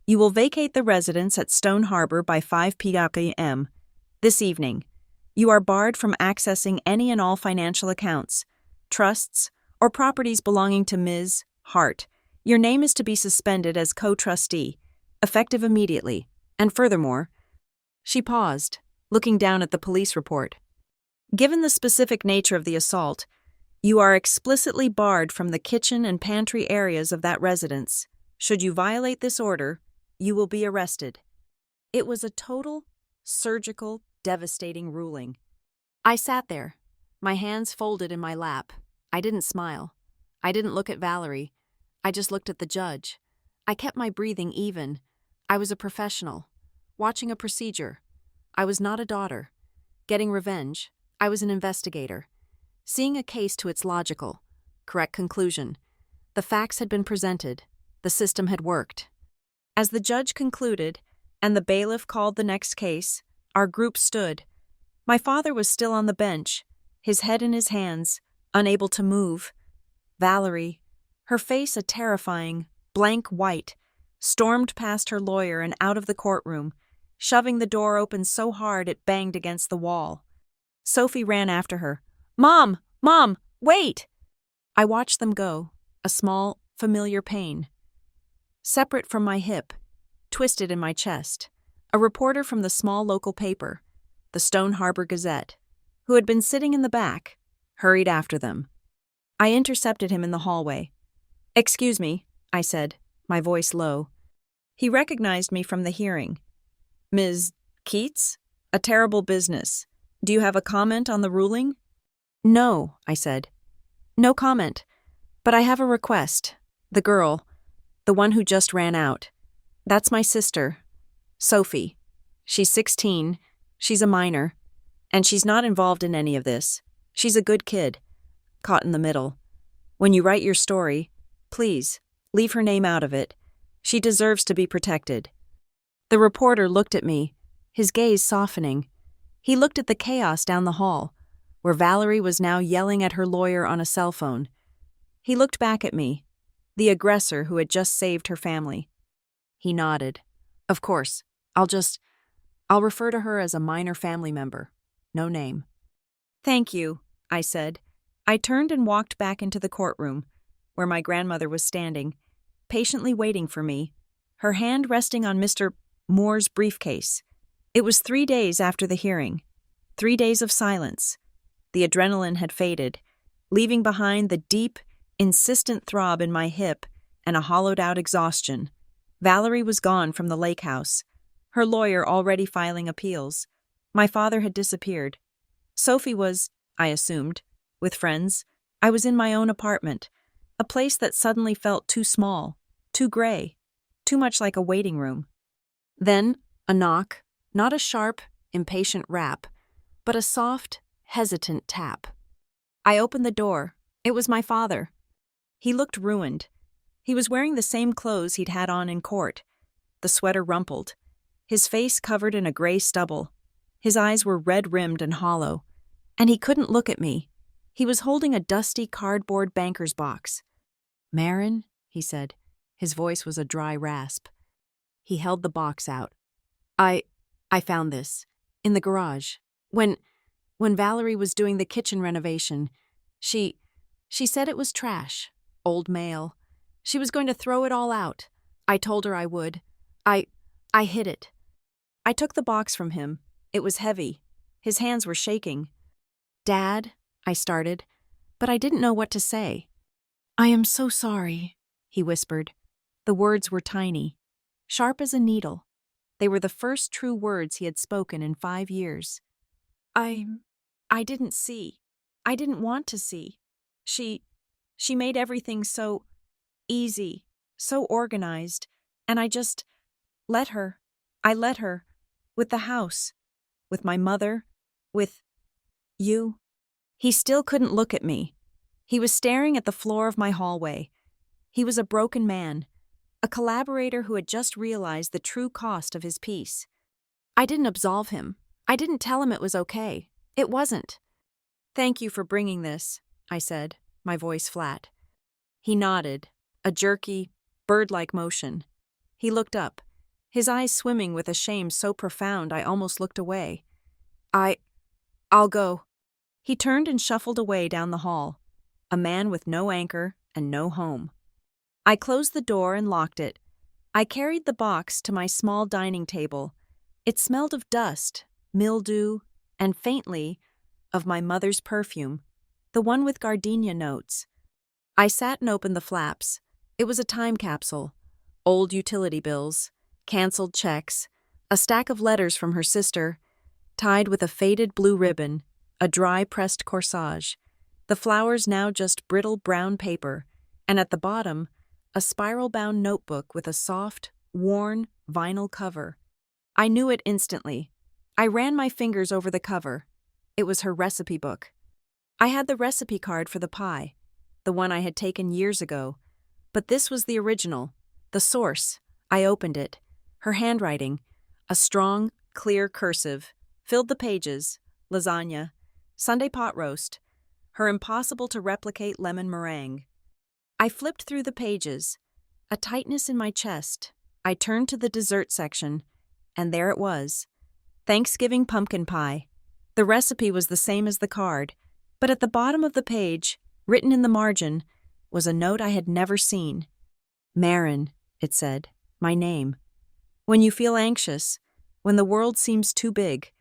[SPEAKER 1] You will vacate the residence at Stone Harbor by 5 p.m. this evening. You are barred from accessing any and all financial accounts, trusts, or properties belonging to Ms. Hart, Your name is to be suspended as co-trustee, effective immediately, and furthermore, she paused, looking down at the police report. Given the specific nature of the assault, you are explicitly barred from the kitchen and pantry areas of that residence. Should you violate this order, you will be arrested. It was a total, surgical, devastating ruling. I sat there, my hands folded in my lap. I didn't smile. I didn't look at Valerie. I just looked at the judge. I kept my breathing even. I was a professional, watching a procedure. I was not a daughter. Getting revenge. I was an investigator. Seeing a case to its logical, correct conclusion. The facts had been presented. The system had worked. As the judge concluded, and the bailiff called the next case, our group stood. My father was still on the bench, his head in his hands, unable to move. Valerie, her face a terrifying, blank white, stormed past her lawyer and out of the courtroom, shoving the door open so hard it banged against the wall. Sophie ran after her. "Mom! Mom! Wait!" I watched them go, a small, familiar pain. Separate from my hip, twisted in my chest, a reporter from the small local paper, the Stone Harbor Gazette, who had been sitting in the back, hurried after them. I intercepted him in the hallway. "Excuse me," I said, my voice low. He recognized me from the hearing. "Ms. Keats? A terrible business. Do you have a comment on the ruling?" "No," I said. "No comment. But I have a request. The girl, the one who just ran out. That's my sister, Sophie. She's 16, she's a minor, and she's not involved in any of this. She's a good kid, caught in the middle. When you write your story, please, leave her name out of it. She deserves to be protected." The reporter looked at me, his gaze softening. He looked at the chaos down the hall, where Valerie was now yelling at her lawyer on a cell phone. He looked back at me, the aggressor who had just saved her family. He nodded. "Of course, I'll refer to her as a minor family member. No name." "Thank you," I said. I turned and walked back into the courtroom, where my grandmother was standing, patiently waiting for me, her hand resting on Mr. Moore's briefcase. It was 3 days after the hearing, 3 days of silence. The adrenaline had faded, leaving behind the deep, insistent throb in my hip and a hollowed-out exhaustion. Valerie was gone from the lake house, her lawyer already filing appeals. My father had disappeared. Sophie was, I assumed, with friends. I was in my own apartment, a place that suddenly felt too small, too gray, too much like a waiting room. Then, a knock, not a sharp, impatient rap, but a soft, hesitant tap. I opened the door. It was my father. He looked ruined. He was wearing the same clothes he'd had on in court, the sweater rumpled, his face covered in a gray stubble. His eyes were red-rimmed and hollow, and he couldn't look at me. He was holding a dusty cardboard banker's box. "Marin," he said. His voice was a dry rasp. He held the box out. I found this, in the garage. When Valerie was doing the kitchen renovation, she said it was trash, old mail. She was going to throw it all out. I told her I would. I hid it. I took the box from him. It was heavy. His hands were shaking. "Dad," I started, but I didn't know what to say. "I am so sorry," he whispered. The words were tiny, sharp as a needle. They were the first true words he had spoken in 5 years. I didn't see. I didn't want to see. She made everything so easy, so organized, and I just let her. I let her. With the house. With my mother. With you." He still couldn't look at me. He was staring at the floor of my hallway. He was a broken man, a collaborator who had just realized the true cost of his piece. I didn't absolve him. I didn't tell him it was okay. It wasn't. "Thank you for bringing this," I said, my voice flat. He nodded, a jerky, bird-like motion. He looked up, his eyes swimming with a shame so profound I almost looked away. I'll go." He turned and shuffled away down the hall, a man with no anchor and no home. I closed the door and locked it. I carried the box to my small dining table. It smelled of dust, mildew, and faintly of my mother's perfume, the one with gardenia notes. I sat and opened the flaps. It was a time capsule. Old utility bills, canceled checks, a stack of letters from her sister, tied with a faded blue ribbon, a dry pressed corsage. The flowers now just brittle brown paper, and at the bottom, a spiral-bound notebook with a soft, worn vinyl cover. I knew it instantly. I ran my fingers over the cover. It was her recipe book. I had the recipe card for the pie, the one I had taken years ago, but this was the original, the source. I opened it. Her handwriting, a strong, clear cursive, filled the pages: lasagna, Sunday pot roast, her impossible-to-replicate lemon meringue. I flipped through the pages, a tightness in my chest. I turned to the dessert section, and there it was: Thanksgiving pumpkin pie. The recipe was the same as the card, but at the bottom of the page, written in the margin, was a note I had never seen. Marin, it said, my name. When you feel anxious, when the world seems too big,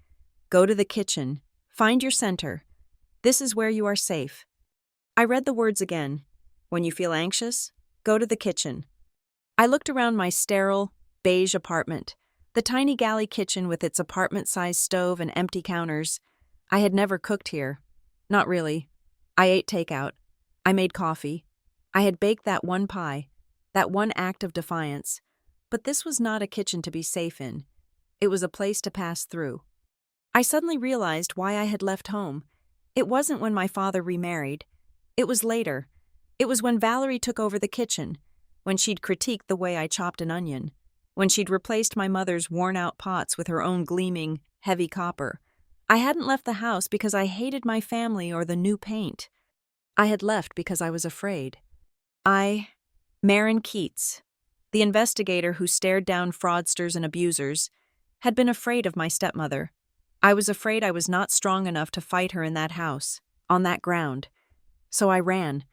[SPEAKER 1] go to the kitchen, find your center. This is where you are safe. I read the words again. When you feel anxious, go to the kitchen. I looked around my sterile, beige apartment, the tiny galley kitchen with its apartment-sized stove and empty counters. I had never cooked here. Not really. I ate takeout. I made coffee. I had baked that one pie, that one act of defiance. But this was not a kitchen to be safe in. It was a place to pass through. I suddenly realized why I had left home. It wasn't when my father remarried. It was later. It was when Valerie took over the kitchen, when she'd critiqued the way I chopped an onion, when she'd replaced my mother's worn-out pots with her own gleaming, heavy copper. I hadn't left the house because I hated my family or the new paint. I had left because I was afraid. Marin Keats, the investigator who stared down fraudsters and abusers, had been afraid of my stepmother. I was afraid I was not strong enough to fight her in that house, on that ground. So I ran.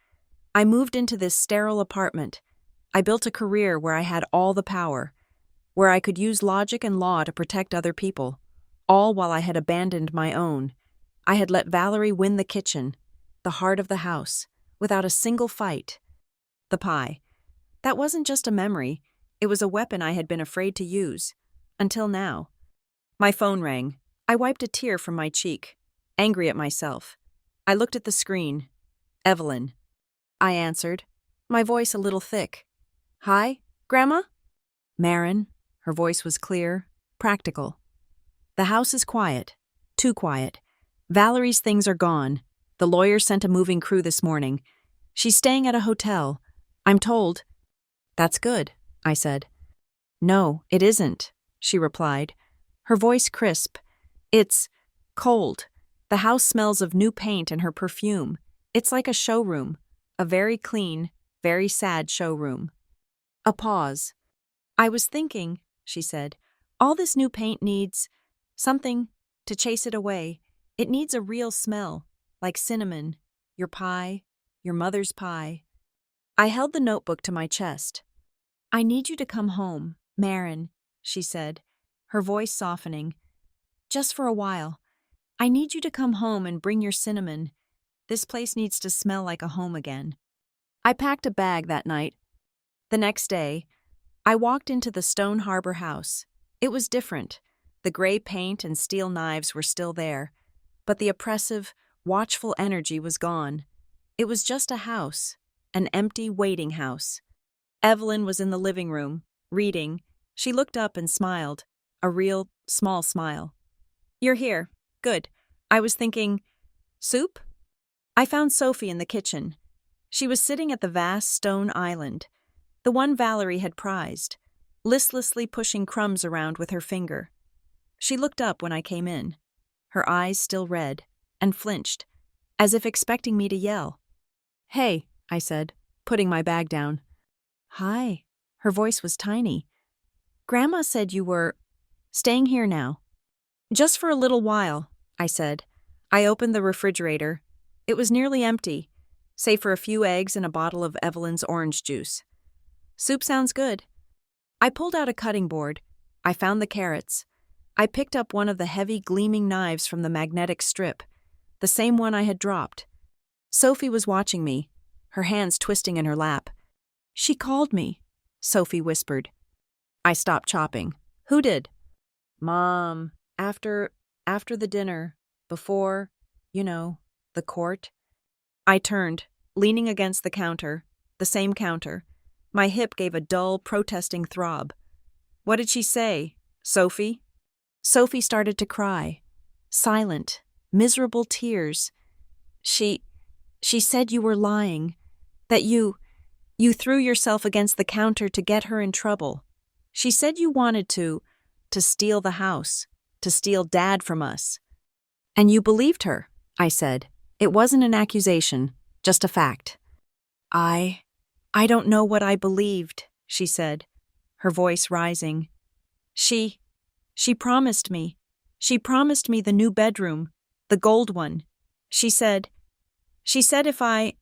[SPEAKER 1] I moved into this sterile apartment. I built a career where I had all the power, where I could use logic and law to protect other people, all while I had abandoned my own. I had let Valerie win the kitchen, the heart of the house, without a single fight. The pie. That wasn't just a memory. It was a weapon I had been afraid to use. Until now. My phone rang. I wiped a tear from my cheek, angry at myself. I looked at the screen. Evelyn. I answered, my voice a little thick. Hi, Grandma? Marin. Her voice was clear, practical. The house is quiet. Too quiet. Valerie's things are gone. The lawyer sent a moving crew this morning. She's staying at a hotel. I'm told. That's good, I said. No, it isn't, she replied, her voice crisp. It's cold. The house smells of new paint and her perfume. It's like a showroom, a very clean, very sad showroom. A pause. I was thinking, she said, all this new paint needs something to chase it away. It needs a real smell, like cinnamon, your pie, your mother's pie. I held the notebook to my chest. I need you to come home, Marin, she said, her voice softening. Just for a while. I need you to come home and bring your cinnamon. This place needs to smell like a home again. I packed a bag that night. The next day, I walked into the Stone Harbor house. It was different. The gray paint and steel knives were still there, but the oppressive, watchful energy was gone. It was just a house, an empty waiting house. Evelyn was in the living room, reading. She looked up and smiled, a real, small smile. You're here. Good. I was thinking, soup? I found Sophie in the kitchen. She was sitting at the vast stone island, the one Valerie had prized, listlessly pushing crumbs around with her finger. She looked up when I came in, her eyes still red, and flinched, as if expecting me to yell. Hey, I said, putting my bag down. Hi. Her voice was tiny. Grandma said you were staying here now. Just for a little while, I said. I opened the refrigerator. It was nearly empty, save for a few eggs and a bottle of Evelyn's orange juice. Soup sounds good. I pulled out a cutting board. I found the carrots. I picked up one of the heavy, gleaming knives from the magnetic strip, the same one I had dropped. Sophie was watching me, her hands twisting in her lap. She called me, Sophie whispered. I stopped chopping. Who did? Mom. After the dinner. Before, the court. I turned, leaning against the counter, the same counter. My hip gave a dull, protesting throb. What did she say, Sophie? Sophie started to cry. Silent, miserable tears. She said you were lying, that you threw yourself against the counter to get her in trouble. She said you wanted to steal the house, to steal Dad from us. And you believed her, I said. It wasn't an accusation, just a fact. I don't know what I believed, she said, her voice rising. She promised me. She promised me the new bedroom, the gold one. She said if I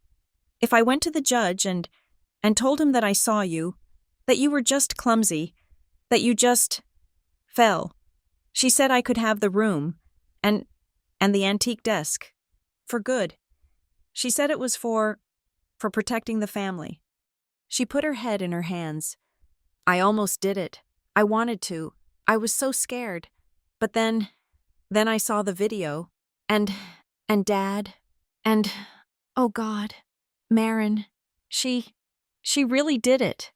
[SPEAKER 1] went to the judge and told him that I saw you, that you were just clumsy, that you just fell. She said I could have the room and the antique desk. For good. She said it was for protecting the family. She put her head in her hands. I almost did it. I wanted to. I was so scared. But then I saw the video. And Dad. And, oh God, Marin. She really did it.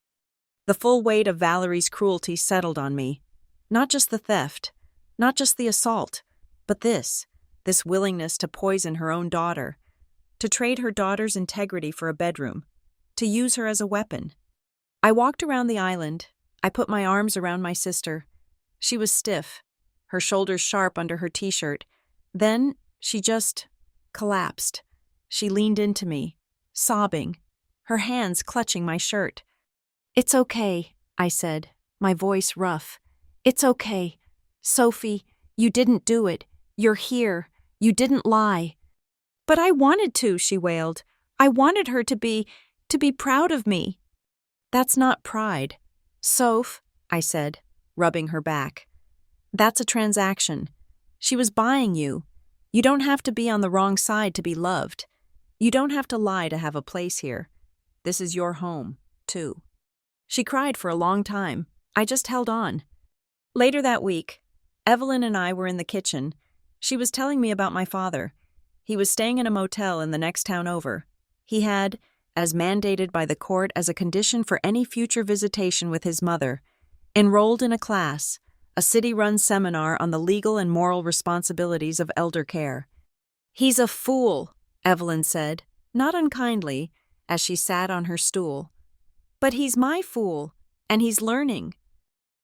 [SPEAKER 1] The full weight of Valerie's cruelty settled on me. Not just the theft. Not just the assault. But this willingness to poison her own daughter, to trade her daughter's integrity for a bedroom, to use her as a weapon. I walked around the island. I put my arms around my sister. She was stiff, her shoulders sharp under her t-shirt. Then she just collapsed. She leaned into me, sobbing, her hands clutching my shirt. It's okay, I said, my voice rough. It's okay. Sophie, you didn't do it. You're here. You didn't lie. But I wanted to, she wailed. I wanted her to be proud of me. That's not pride. Soph, I said, rubbing her back. That's a transaction. She was buying you. You don't have to be on the wrong side to be loved. You don't have to lie to have a place here. This is your home, too. She cried for a long time. I just held on. Later that week, Evelyn and I were in the kitchen. She was telling me about my father. He was staying in a motel in the next town over. He had, as mandated by the court as a condition for any future visitation with his mother, enrolled in a class, a city-run seminar on the legal and moral responsibilities of elder care. He's a fool, Evelyn said, not unkindly, as she sat on her stool. But he's my fool, and he's learning.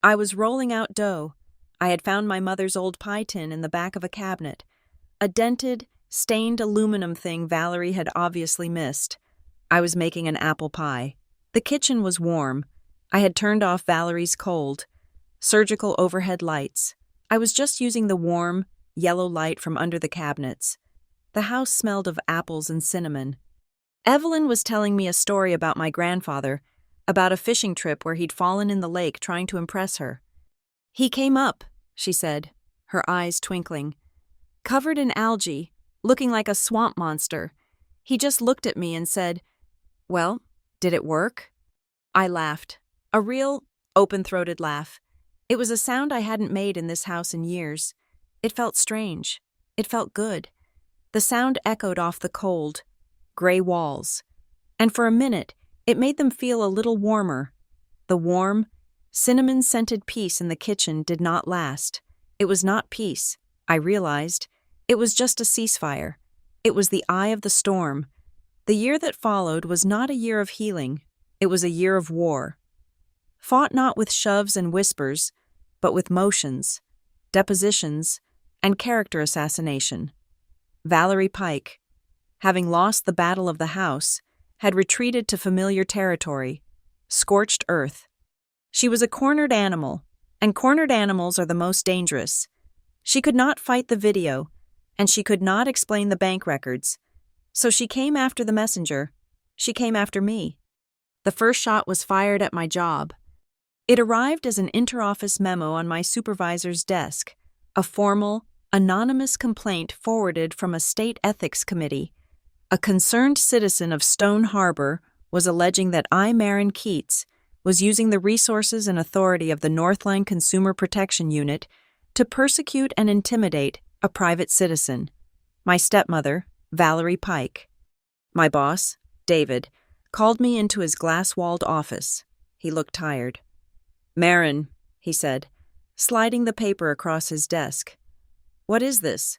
[SPEAKER 1] I was rolling out dough. I had found my mother's old pie tin in the back of a cabinet, a dented, stained aluminum thing Valerie had obviously missed. I was making an apple pie. The kitchen was warm. I had turned off Valerie's cold, surgical overhead lights. I was just using the warm, yellow light from under the cabinets. The house smelled of apples and cinnamon. Evelyn was telling me a story about my grandfather, about a fishing trip where he'd fallen in the lake trying to impress her. He came up, she said, her eyes twinkling. Covered in algae, looking like a swamp monster. He just looked at me and said, "Well, did it work?" I laughed. A real, open-throated laugh. It was a sound I hadn't made in this house in years. It felt strange. It felt good. The sound echoed off the cold, gray walls. And for a minute, it made them feel a little warmer. The warm, cinnamon-scented peace in the kitchen did not last. It was not peace, I realized. It was just a ceasefire. It was the eye of the storm. The year that followed was not a year of healing. It was a year of war. Fought not with shoves and whispers, but with motions, depositions, and character assassination. Valerie Pike, having lost the battle of the house, had retreated to familiar territory, scorched earth. She was a cornered animal, and cornered animals are the most dangerous. She could not fight the video, and she could not explain the bank records. So she came after the messenger. She came after me. The first shot was fired at my job. It arrived as an interoffice memo on my supervisor's desk, a formal, anonymous complaint forwarded from a state ethics committee. A concerned citizen of Stone Harbor was alleging that I, Maren Keats, was using the resources and authority of the Northline Consumer Protection Unit to persecute and intimidate a private citizen, my stepmother, Valerie Pike. My boss, David, called me into his glass-walled office. He looked tired. "Maren," he said, sliding the paper across his desk. "What is this?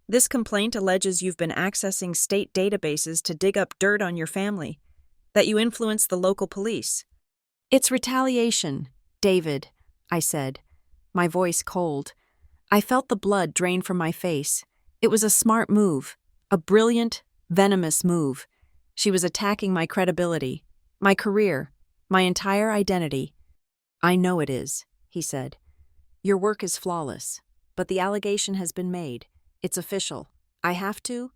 [SPEAKER 1] This complaint alleges you've been accessing state databases to dig up dirt on your family, that you influenced the local police." "It's retaliation, David," I said, my voice cold. I felt the blood drain from my face. It was a smart move, a brilliant, venomous move. She was attacking my credibility, my career, my entire identity. "I know it is," he said. "Your work is flawless, but the allegation has been made. It's official. I have to—"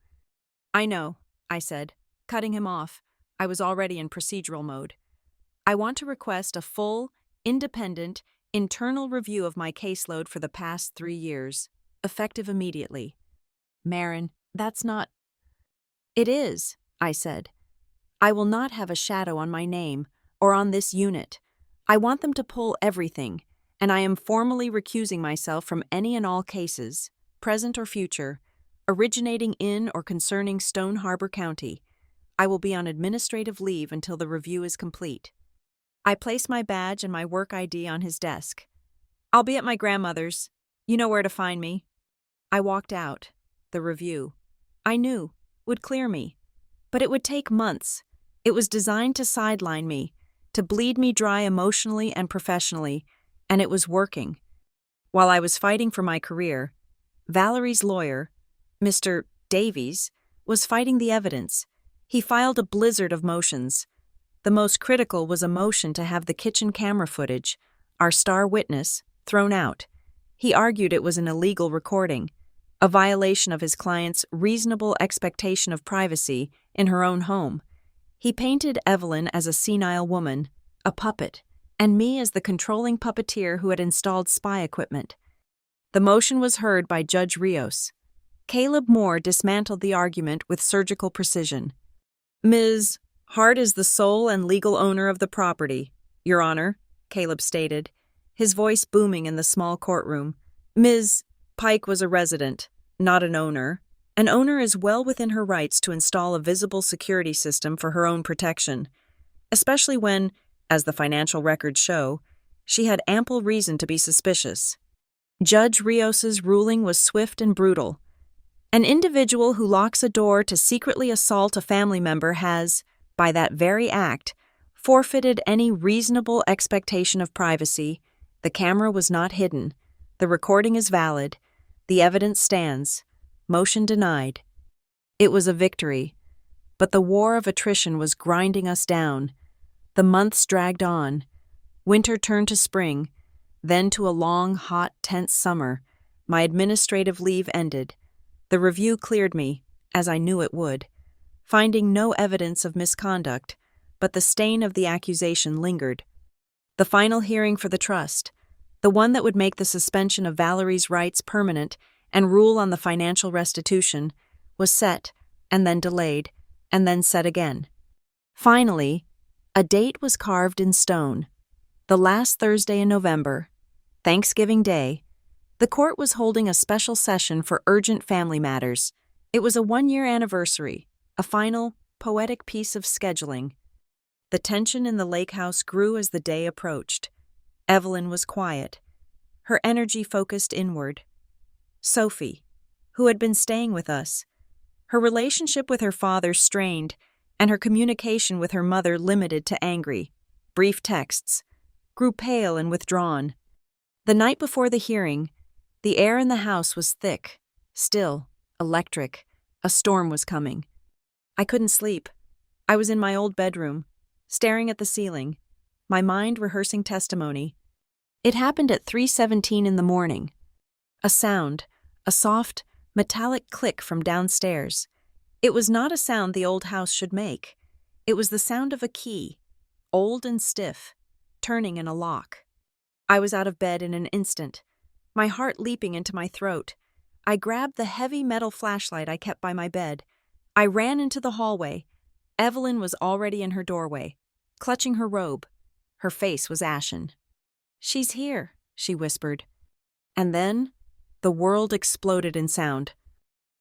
[SPEAKER 1] "I know," I said, cutting him off. I was already in procedural mode. "I want to request a full, independent, internal review of my caseload for the past 3 years, effective immediately." "Maren, that's not—" "It is," I said. "I will not have a shadow on my name or on this unit. I want them to pull everything, and I am formally recusing myself from any and all cases, present or future, originating in or concerning Stone Harbor County. I will be on administrative leave until the review is complete." I placed my badge and my work ID on his desk. "I'll be at my grandmother's. You know where to find me." I walked out. The review, I knew, would clear me. But it would take months. It was designed to sideline me, to bleed me dry emotionally and professionally, and it was working. While I was fighting for my career, Valerie's lawyer, Mr. Davies, was fighting the evidence. He filed a blizzard of motions. The most critical was a motion to have the kitchen camera footage, our star witness, thrown out. He argued it was an illegal recording, a violation of his client's reasonable expectation of privacy in her own home. He painted Evelyn as a senile woman, a puppet, and me as the controlling puppeteer who had installed spy equipment. The motion was heard by Judge Rios. Caleb Moore dismantled the argument with surgical precision. "Ms. Hart is the sole and legal owner of the property, Your Honor," Caleb stated, his voice booming in the small courtroom. "Ms. Pike was a resident, not an owner. An owner is well within her rights to install a visible security system for her own protection, especially when, as the financial records show, she had ample reason to be suspicious." Judge Rios's ruling was swift and brutal. An individual who locks a door to secretly assault a family member has, by that very act, forfeited any reasonable expectation of privacy. The camera was not hidden. The recording is valid. The evidence stands. Motion denied. It was a victory, but the war of attrition was grinding us down. The months dragged on. Winter turned to spring, then to a long, hot, tense summer. My administrative leave ended. The review cleared me, as I knew it would, finding no evidence of misconduct, but the stain of the accusation lingered. The final hearing for the trust, the one that would make the suspension of Valerie's rights permanent and rule on the financial restitution, was set, and then delayed, and then set again. Finally, a date was carved in stone. The last Thursday in November, Thanksgiving Day, the court was holding a special session for urgent family matters. It was a 1-year anniversary, a final, poetic piece of scheduling. The tension in the lake house grew as the day approached. Evelyn was quiet, her energy focused inward. Sophie, who had been staying with us, her relationship with her father strained, and her communication with her mother limited to angry, brief texts, grew pale and withdrawn. The night before the hearing, the air in the house was thick, still, electric. A storm was coming. I couldn't sleep. I was in my old bedroom, staring at the ceiling, my mind rehearsing testimony. It happened at 3:17 in the morning. A sound, a soft, metallic click from downstairs. It was not a sound the old house should make. It was the sound of a key, old and stiff, turning in a lock. I was out of bed in an instant, my heart leaping into my throat. I grabbed the heavy metal flashlight I kept by my bed. I ran into the hallway. Evelyn was already in her doorway, clutching her robe. Her face was ashen. "She's here," she whispered. And then, the world exploded in sound.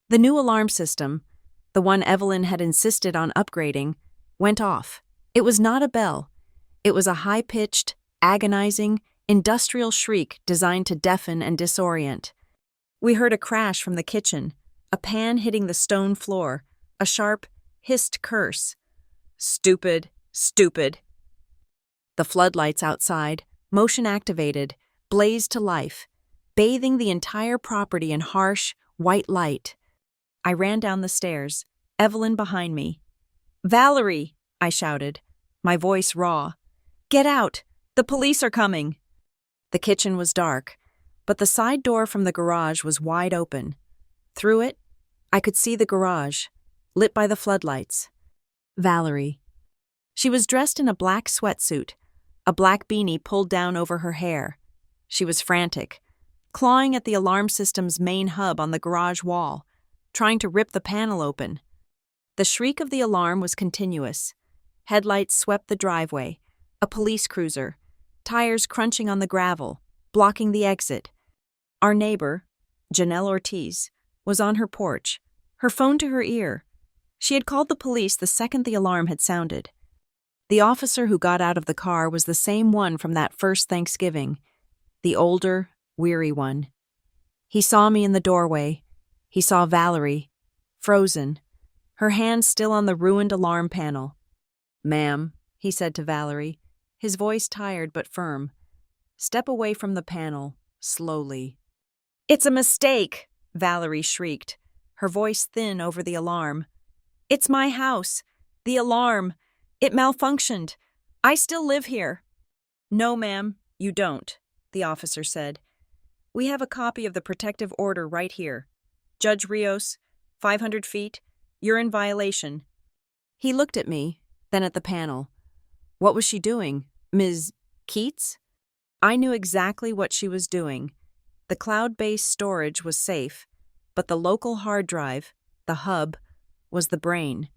[SPEAKER 1] The new alarm system, the one Evelyn had insisted on upgrading, went off. It was not a bell. It was a high-pitched, agonizing, industrial shriek designed to deafen and disorient. We heard a crash from the kitchen, a pan hitting the stone floor, a sharp, hissed curse. "Stupid, stupid." The floodlights outside, motion activated, blazed to life, bathing the entire property in harsh, white light. I ran down the stairs, Evelyn behind me. "Valerie!" I shouted, my voice raw. "Get out! The police are coming!" The kitchen was dark, but the side door from the garage was wide open. Through it, I could see the garage, lit by the floodlights. Valerie. She was dressed in a black sweatsuit, a black beanie pulled down over her hair. She was frantic, clawing at the alarm system's main hub on the garage wall, trying to rip the panel open. The shriek of the alarm was continuous. Headlights swept the driveway, a police cruiser, tires crunching on the gravel, blocking the exit. Our neighbor, Janelle Ortiz, was on her porch, her phone to her ear. She had called the police the second the alarm had sounded. The officer who got out of the car was the same one from that first Thanksgiving, the older, weary one. He saw me in the doorway. He saw Valerie, frozen, her hand still on the ruined alarm panel. "Ma'am," he said to Valerie, his voice tired but firm. "Step away from the panel, slowly." "It's a mistake," Valerie shrieked, her voice thin over the alarm. "It's my house. The alarm. It malfunctioned. I still live here." "No, ma'am, you don't," the officer said. "We have a copy of the protective order right here. Judge Rios, 500 feet. You're in violation." He looked at me, then at the panel. What was she doing? Ms. Keats? I knew exactly what she was doing. The cloud-based storage was safe, but the local hard drive, the hub, was the brain.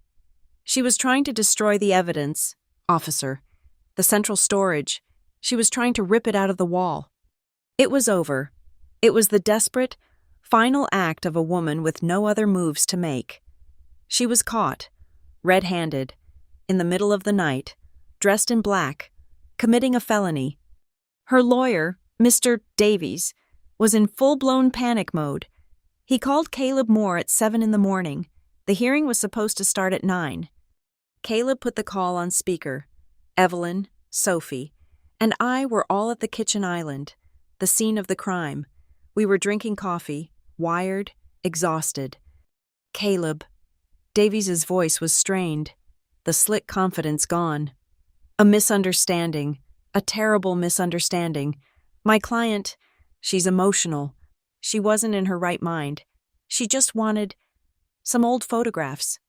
[SPEAKER 1] She was trying to destroy the evidence, officer. The central storage. She was trying to rip it out of the wall. It was over. It was the desperate, final act of a woman with no other moves to make. She was caught, red-handed, in the middle of the night, dressed in black, committing a felony. Her lawyer, Mr. Davies, was in full-blown panic mode. He called Caleb Moore at 7 in the morning. The hearing was supposed to start at 9. Caleb put the call on speaker. Evelyn, Sophie, and I were all at the kitchen island, the scene of the crime. We were drinking coffee, wired, exhausted. "Caleb." Davies's voice was strained, the slick confidence gone. "A misunderstanding, a terrible misunderstanding. My client, she's emotional. She wasn't in her right mind. She just wanted some old photographs."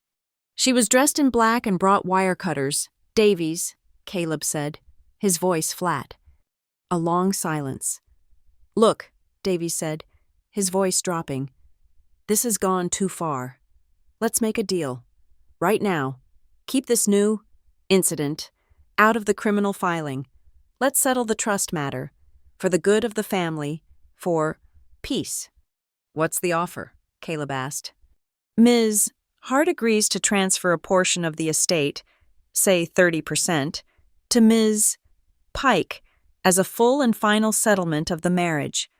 [SPEAKER 1] "She was dressed in black and brought wire cutters. Davies," Caleb said, his voice flat. A long silence. "Look," Davies said, his voice dropping. "This has gone too far. Let's make a deal. Right now. Keep this new incident out of the criminal filing. Let's settle the trust matter. For the good of the family. For peace." "What's the offer?" Caleb asked. "Ms. Hart agrees to transfer a portion of the estate, say 30%, to Ms. Pike as a full and final settlement of the marriage.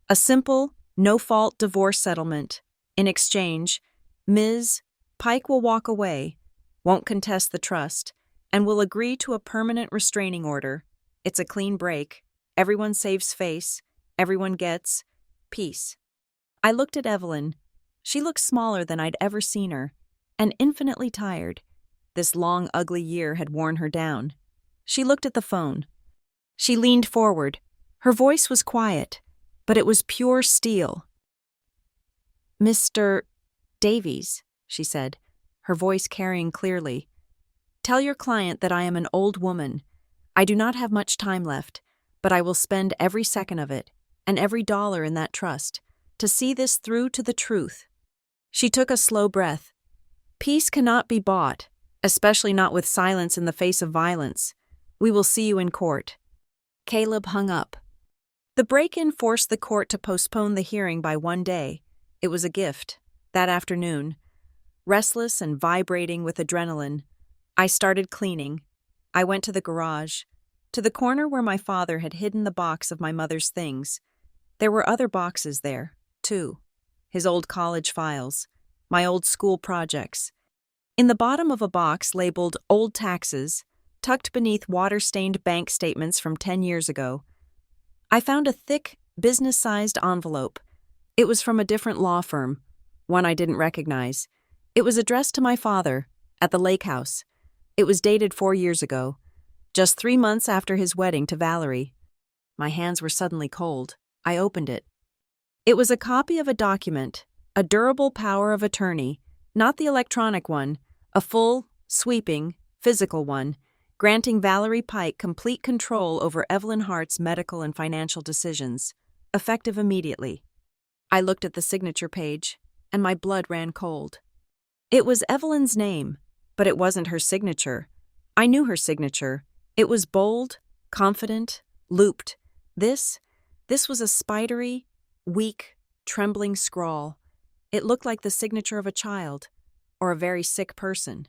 [SPEAKER 1] A simple, no-fault divorce settlement. In exchange, Ms. Pike will walk away, won't contest the trust, and will agree to a permanent restraining order. It's a clean break. Everyone saves face. Everyone gets peace." I looked at Evelyn. She looked smaller than I'd ever seen her, and infinitely tired. This long, ugly year had worn her down. She looked at the phone. She leaned forward. Her voice was quiet, but it was pure steel. "Mr. Davies," she said, her voice carrying clearly, "tell your client that I am an old woman, I do not have much time left, but I will spend every second of it, and every dollar in that trust, to see this through to the truth." She took a slow breath. "Peace cannot be bought, especially not with silence in the face of violence. We will see you in court." Caleb hung up. The break-in forced the court to postpone the hearing by one day. It was a gift. That afternoon, restless and vibrating with adrenaline, I started cleaning. I went to the garage, to the corner where my father had hidden the box of my mother's things. There were other boxes there, too. His old college files, my old school projects. In the bottom of a box labeled "Old Taxes," tucked beneath water-stained bank statements from 10 years ago, I found a thick, business-sized envelope. It was from a different law firm, one I didn't recognize. It was addressed to my father, at the lake house. It was dated 4 years ago, just 3 months after his wedding to Valerie. My hands were suddenly cold. I opened it. It was a copy of a document, a durable power of attorney, not the electronic one, a full, sweeping, physical one, granting Valerie Pike complete control over Evelyn Hart's medical and financial decisions, effective immediately. I looked at the signature page, and my blood ran cold. It was Evelyn's name, but it wasn't her signature. I knew her signature. It was bold, confident, looped. This was a spidery, weak, trembling scrawl. It looked like the signature of a child, or a very sick person.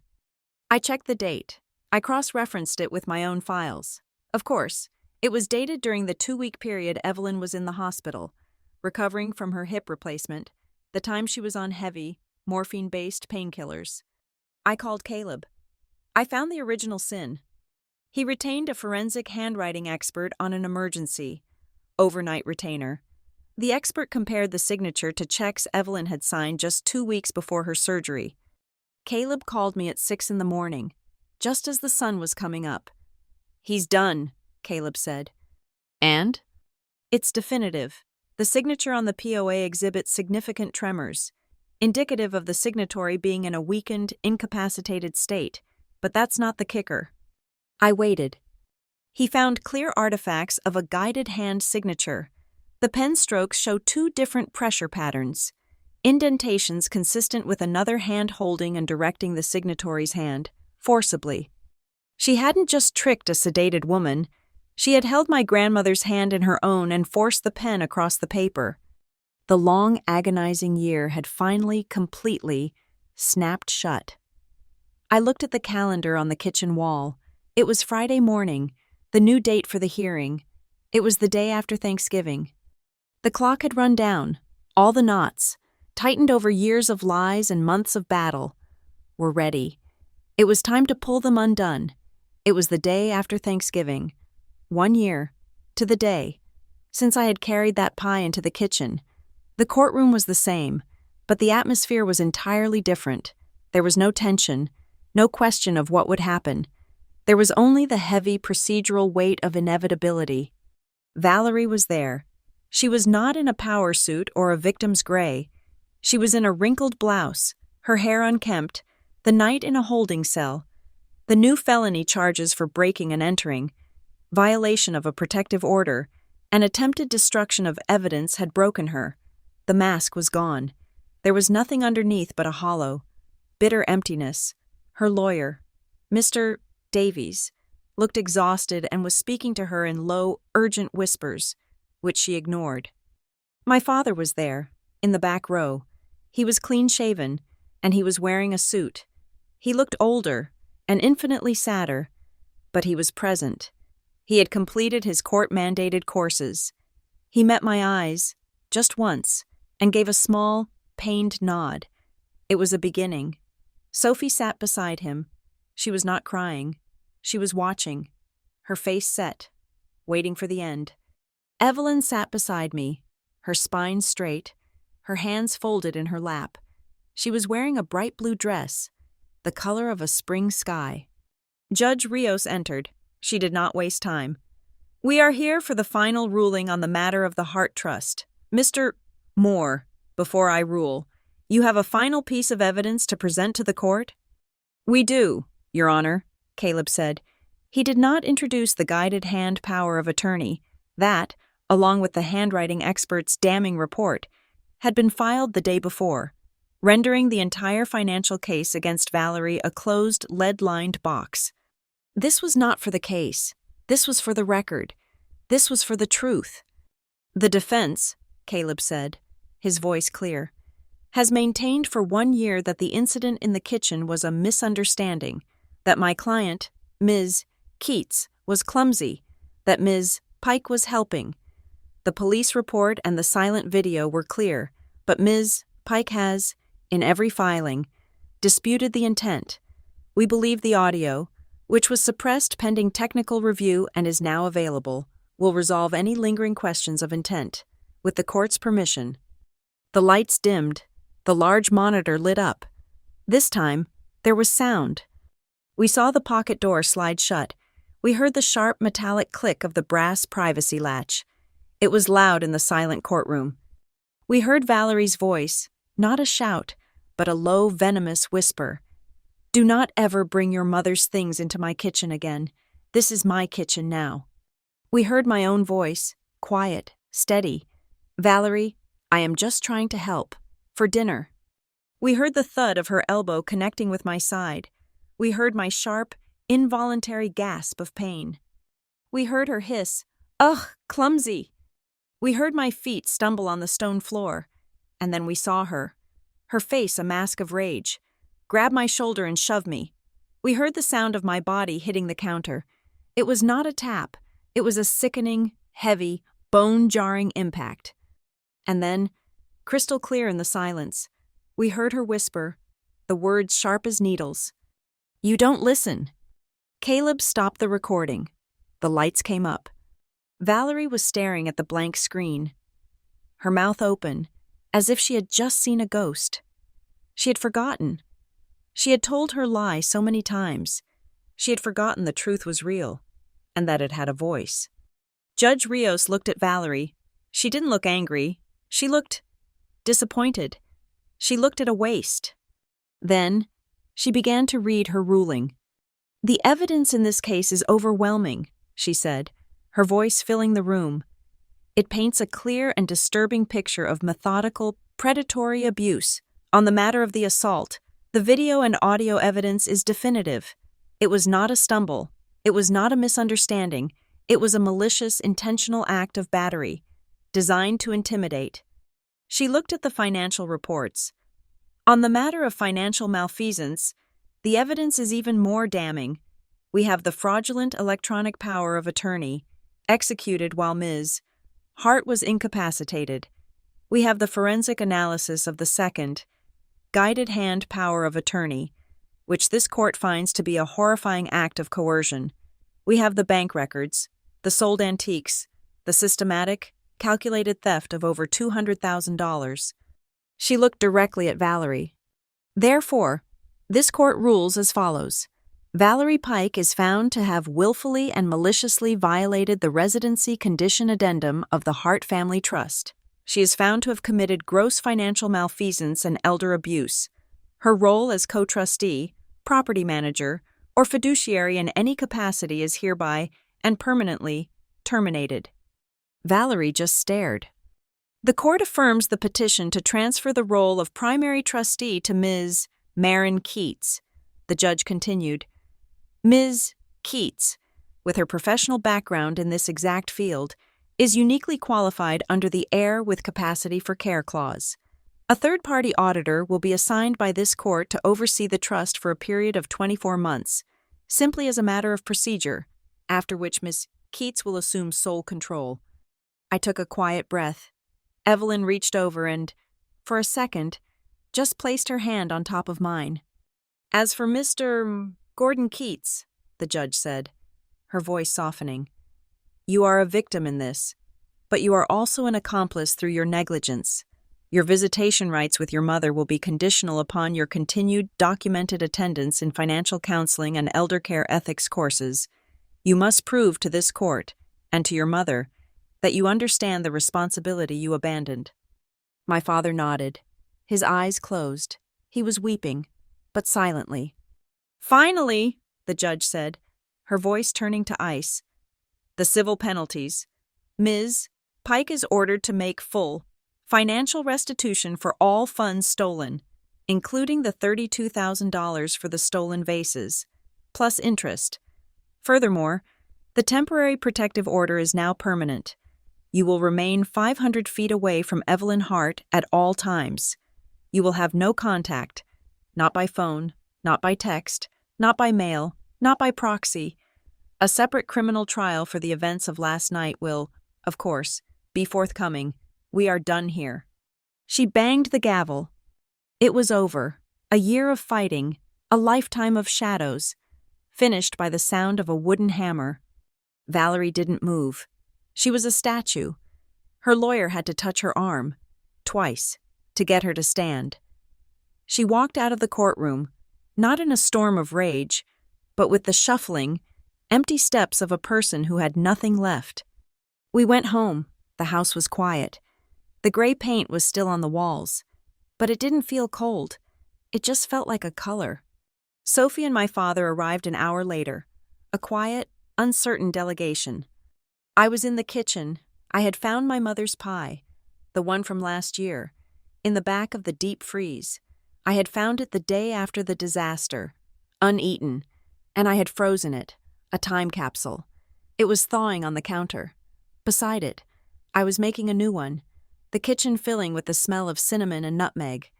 [SPEAKER 1] I checked the date. I cross-referenced it with my own files. Of course, it was dated during the 2-week period Evelyn was in the hospital, recovering from her hip replacement, the time she was on heavy, morphine-based painkillers. I called Caleb. I found the original SIN. He retained a forensic handwriting expert on an emergency, overnight retainer. The expert compared the signature to checks Evelyn had signed just 2 weeks before her surgery. Caleb called me at 6 in the morning, just as the sun was coming up. "He's done," Caleb said. "And?" "It's definitive. The signature on the POA exhibits significant tremors, indicative of the signatory being in a weakened, incapacitated state, but that's not the kicker." I waited. He found clear artifacts of a guided hand signature. The pen strokes show 2 different pressure patterns, indentations consistent with another hand holding and directing the signatory's hand, forcibly. She hadn't just tricked a sedated woman. She had held my grandmother's hand in her own and forced the pen across the paper. The long, agonizing year had finally, completely, snapped shut. I looked at the calendar on the kitchen wall. It was Friday morning, the new date for the hearing. It was the day after Thanksgiving. The clock had run down. All the knots, tightened over years of lies and months of battle, were ready. It was time to pull them undone. It was the day after Thanksgiving. 1 year, to the day, since I had carried that pie into the kitchen. The courtroom was the same, but the atmosphere was entirely different. There was no tension, no question of what would happen. There was only the heavy procedural weight of inevitability. Valerie was there. She was not in a power suit or a victim's gray. She was in a wrinkled blouse, her hair unkempt, the night in a holding cell, the new felony charges for breaking and entering, violation of a protective order, and attempted destruction of evidence had broken her. The mask was gone. There was nothing underneath but a hollow, bitter emptiness. Her lawyer, Mr. Davies, looked exhausted and was speaking to her in low, urgent whispers, which she ignored. My father was there, in the back row. He was clean-shaven, and he was wearing a suit. He looked older and infinitely sadder, but he was present. He had completed his court-mandated courses. He met my eyes, just once, and gave a small, pained nod. It was a beginning. Sophie sat beside him. She was not crying. She was watching, her face set, waiting for the end. Evelyn sat beside me, her spine straight, her hands folded in her lap. She was wearing a bright blue dress, the color of a spring sky. Judge Rios entered. She did not waste time. "We are here for the final ruling on the matter of the Hart Trust. Mr. Moore, before I rule, you have a final piece of evidence to present to the court?" "We do, Your Honor," Caleb said. He did not introduce the guided hand power of attorney that, along with the handwriting expert's damning report, had been filed the day before, rendering the entire financial case against Valerie a closed, lead-lined box. This was not for the case. This was for the record. This was for the truth. The defense, Caleb said, his voice clear, has maintained for 1 year that the incident in the kitchen was a misunderstanding, that my client, Ms. Keats, was clumsy, that Ms. Pike was helping. The police report and the silent video were clear, but Ms. Pike has, in every filing, disputed the intent. We believe the audio, which was suppressed pending technical review and is now available, will resolve any lingering questions of intent. With the court's permission. The lights dimmed. The large monitor lit up. This time, there was sound. We saw the pocket door slide shut. We heard the sharp metallic click of the brass privacy latch. It was loud in the silent courtroom. We heard Valerie's voice, not a shout, but a low, venomous whisper. Do not ever bring your mother's things into my kitchen again. This is my kitchen now. We heard my own voice, quiet, steady. Valerie, I am just trying to help. For dinner. We heard the thud of her elbow connecting with my side. We heard my sharp, involuntary gasp of pain. We heard her hiss, "Ugh, clumsy!" We heard my feet stumble on the stone floor. And then we saw her, her face a mask of rage, grab my shoulder and shove me. We heard the sound of my body hitting the counter. It was not a tap. It was a sickening, heavy, bone-jarring impact. And then, crystal clear in the silence, we heard her whisper, the words sharp as needles. You don't listen. Caleb stopped the recording. The lights came up. Valerie was staring at the blank screen, her mouth open, as if she had just seen a ghost. She had forgotten. She had told her lie so many times. She had forgotten the truth was real, and that it had a voice. Judge Rios looked at Valerie. She didn't look angry. She looked disappointed. She looked at a waste. Then, she began to read her ruling. The evidence in this case is overwhelming, she said, her voice filling the room. It paints a clear and disturbing picture of methodical, predatory abuse. On the matter of the assault, the video and audio evidence is definitive. It was not a stumble. It was not a misunderstanding. It was a malicious, intentional act of battery, designed to intimidate. She looked at the financial reports. On the matter of financial malfeasance, the evidence is even more damning. We have the fraudulent electronic power of attorney, executed while Ms. Hart was incapacitated. We have the forensic analysis of the second, guided hand power of attorney, which this court finds to be a horrifying act of coercion. We have the bank records, the sold antiques, the systematic, calculated theft of over $200,000. She looked directly at Valerie. Therefore, this court rules as follows. Valerie Pike is found to have willfully and maliciously violated the residency condition addendum of the Hart Family Trust. She is found to have committed gross financial malfeasance and elder abuse. Her role as co-trustee, property manager, or fiduciary in any capacity is hereby and permanently terminated. Valerie just stared. The court affirms the petition to transfer the role of primary trustee to Ms. Maren Keats. The judge continued. Ms. Keats, with her professional background in this exact field, is uniquely qualified under the heir with capacity for care clause. A third-party auditor will be assigned by this court to oversee the trust for a period of 24 months, simply as a matter of procedure, after which Ms. Keats will assume sole control. I took a quiet breath. Evelyn reached over and, for a second, just placed her hand on top of mine. As for Mr. Gordon Keats, the judge said, her voice softening, you are a victim in this, but you are also an accomplice through your negligence. Your visitation rights with your mother will be conditional upon your continued documented attendance in financial counseling and elder care ethics courses. You must prove to this court, and to your mother, that you understand the responsibility you abandoned. My father nodded. His eyes closed. He was weeping, but silently. Finally, the judge said, her voice turning to ice. "The civil penalties. Ms. Pike is ordered to make full financial restitution for all funds stolen, including the $32,000 for the stolen vases, plus interest. Furthermore, the temporary protective order is now permanent. You will remain 500 feet away from Evelyn Hart at all times. You will have no contact, not by phone, not by text, not by mail, not by proxy. A separate criminal trial for the events of last night will, of course, be forthcoming. We are done here." She banged the gavel. It was over. A year of fighting, a lifetime of shadows, finished by the sound of a wooden hammer. Valerie didn't move. She was a statue. Her lawyer had to touch her arm, twice, to get her to stand. She walked out of the courtroom, not in a storm of rage, but with the shuffling, empty steps of a person who had nothing left. We went home. The house was quiet. The gray paint was still on the walls, but it didn't feel cold. It just felt like a color. Sophie and my father arrived an hour later, a quiet, uncertain delegation. I was in the kitchen. I had found my mother's pie, the one from last year, in the back of the deep freeze. I had found it the day after the disaster, uneaten, and I had frozen it, a time capsule. It was thawing on the counter. Beside it, I was making a new one, the kitchen filling with the smell of cinnamon and nutmeg.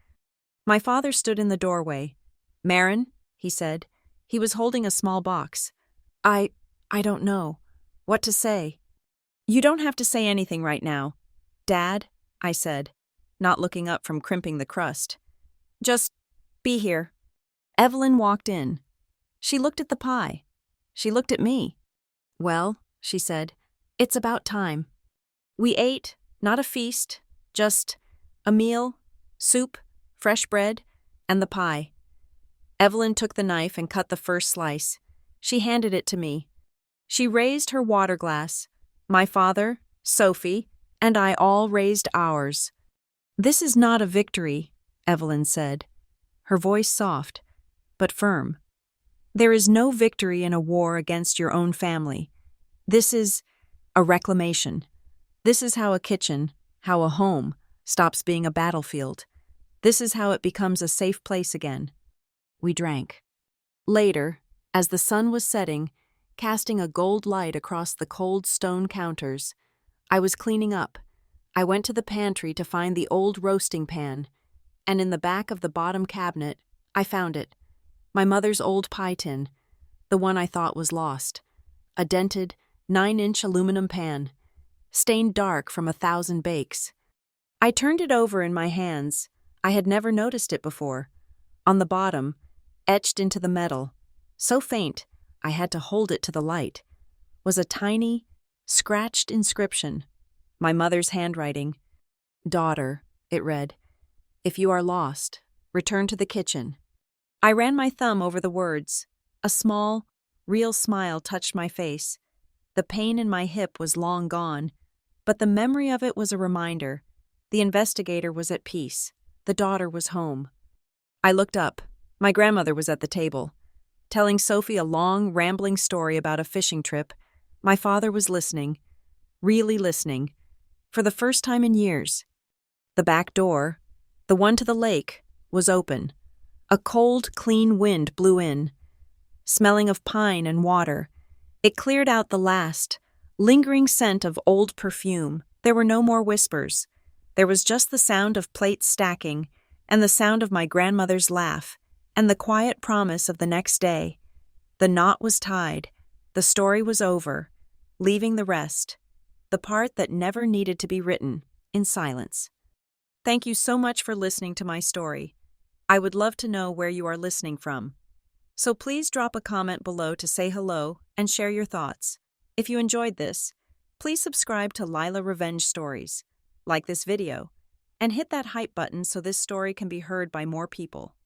[SPEAKER 1] My father stood in the doorway. "Marin," he said. He was holding a small box. I don't know what to say." "You don't have to say anything right now, Dad," I said, not looking up from crimping the crust. "Just be here." Evelyn walked in. She looked at the pie. She looked at me. "Well," she said, "it's about time." We ate, not a feast, just a meal, soup, fresh bread, and the pie. Evelyn took the knife and cut the first slice. She handed it to me. She raised her water glass. My father, Sophie, and I all raised ours. "This is not a victory," Evelyn said, her voice soft, but firm. "There is no victory in a war against your own family. This is a reclamation. This is how a kitchen, how a home, stops being a battlefield. This is how it becomes a safe place again." We drank. Later, as the sun was setting, casting a gold light across the cold stone counters, I was cleaning up. I went to the pantry to find the old roasting pan, and in the back of the bottom cabinet, I found it. My mother's old pie tin, the one I thought was lost. A dented, 9-inch aluminum pan, stained dark from 1,000 bakes. I turned it over in my hands. I had never noticed it before. On the bottom, etched into the metal, so faint I had to hold it to the light, was a tiny, scratched inscription. My mother's handwriting. "Daughter," it read, "if you are lost, return to the kitchen." I ran my thumb over the words. A small, real smile touched my face. The pain in my hip was long gone, but the memory of it was a reminder. The investigator was at peace. The daughter was home. I looked up. My grandmother was at the table, telling Sophie a long, rambling story about a fishing trip. My father was listening, really listening, for the first time in years. The back door, the one to the lake, was open. A cold, clean wind blew in, smelling of pine and water. It cleared out the last, lingering scent of old perfume. There were no more whispers. There was just the sound of plates stacking, and the sound of my grandmother's laugh, and the quiet promise of the next day. The knot was tied. The story was over, leaving the rest, the part that never needed to be written, in silence. Thank you so much for listening to my story. I would love to know where you are listening from. So please drop a comment below to say hello and share your thoughts. If you enjoyed this, please subscribe to Lila Revenge Stories, like this video, and hit that hype button so this story can be heard by more people.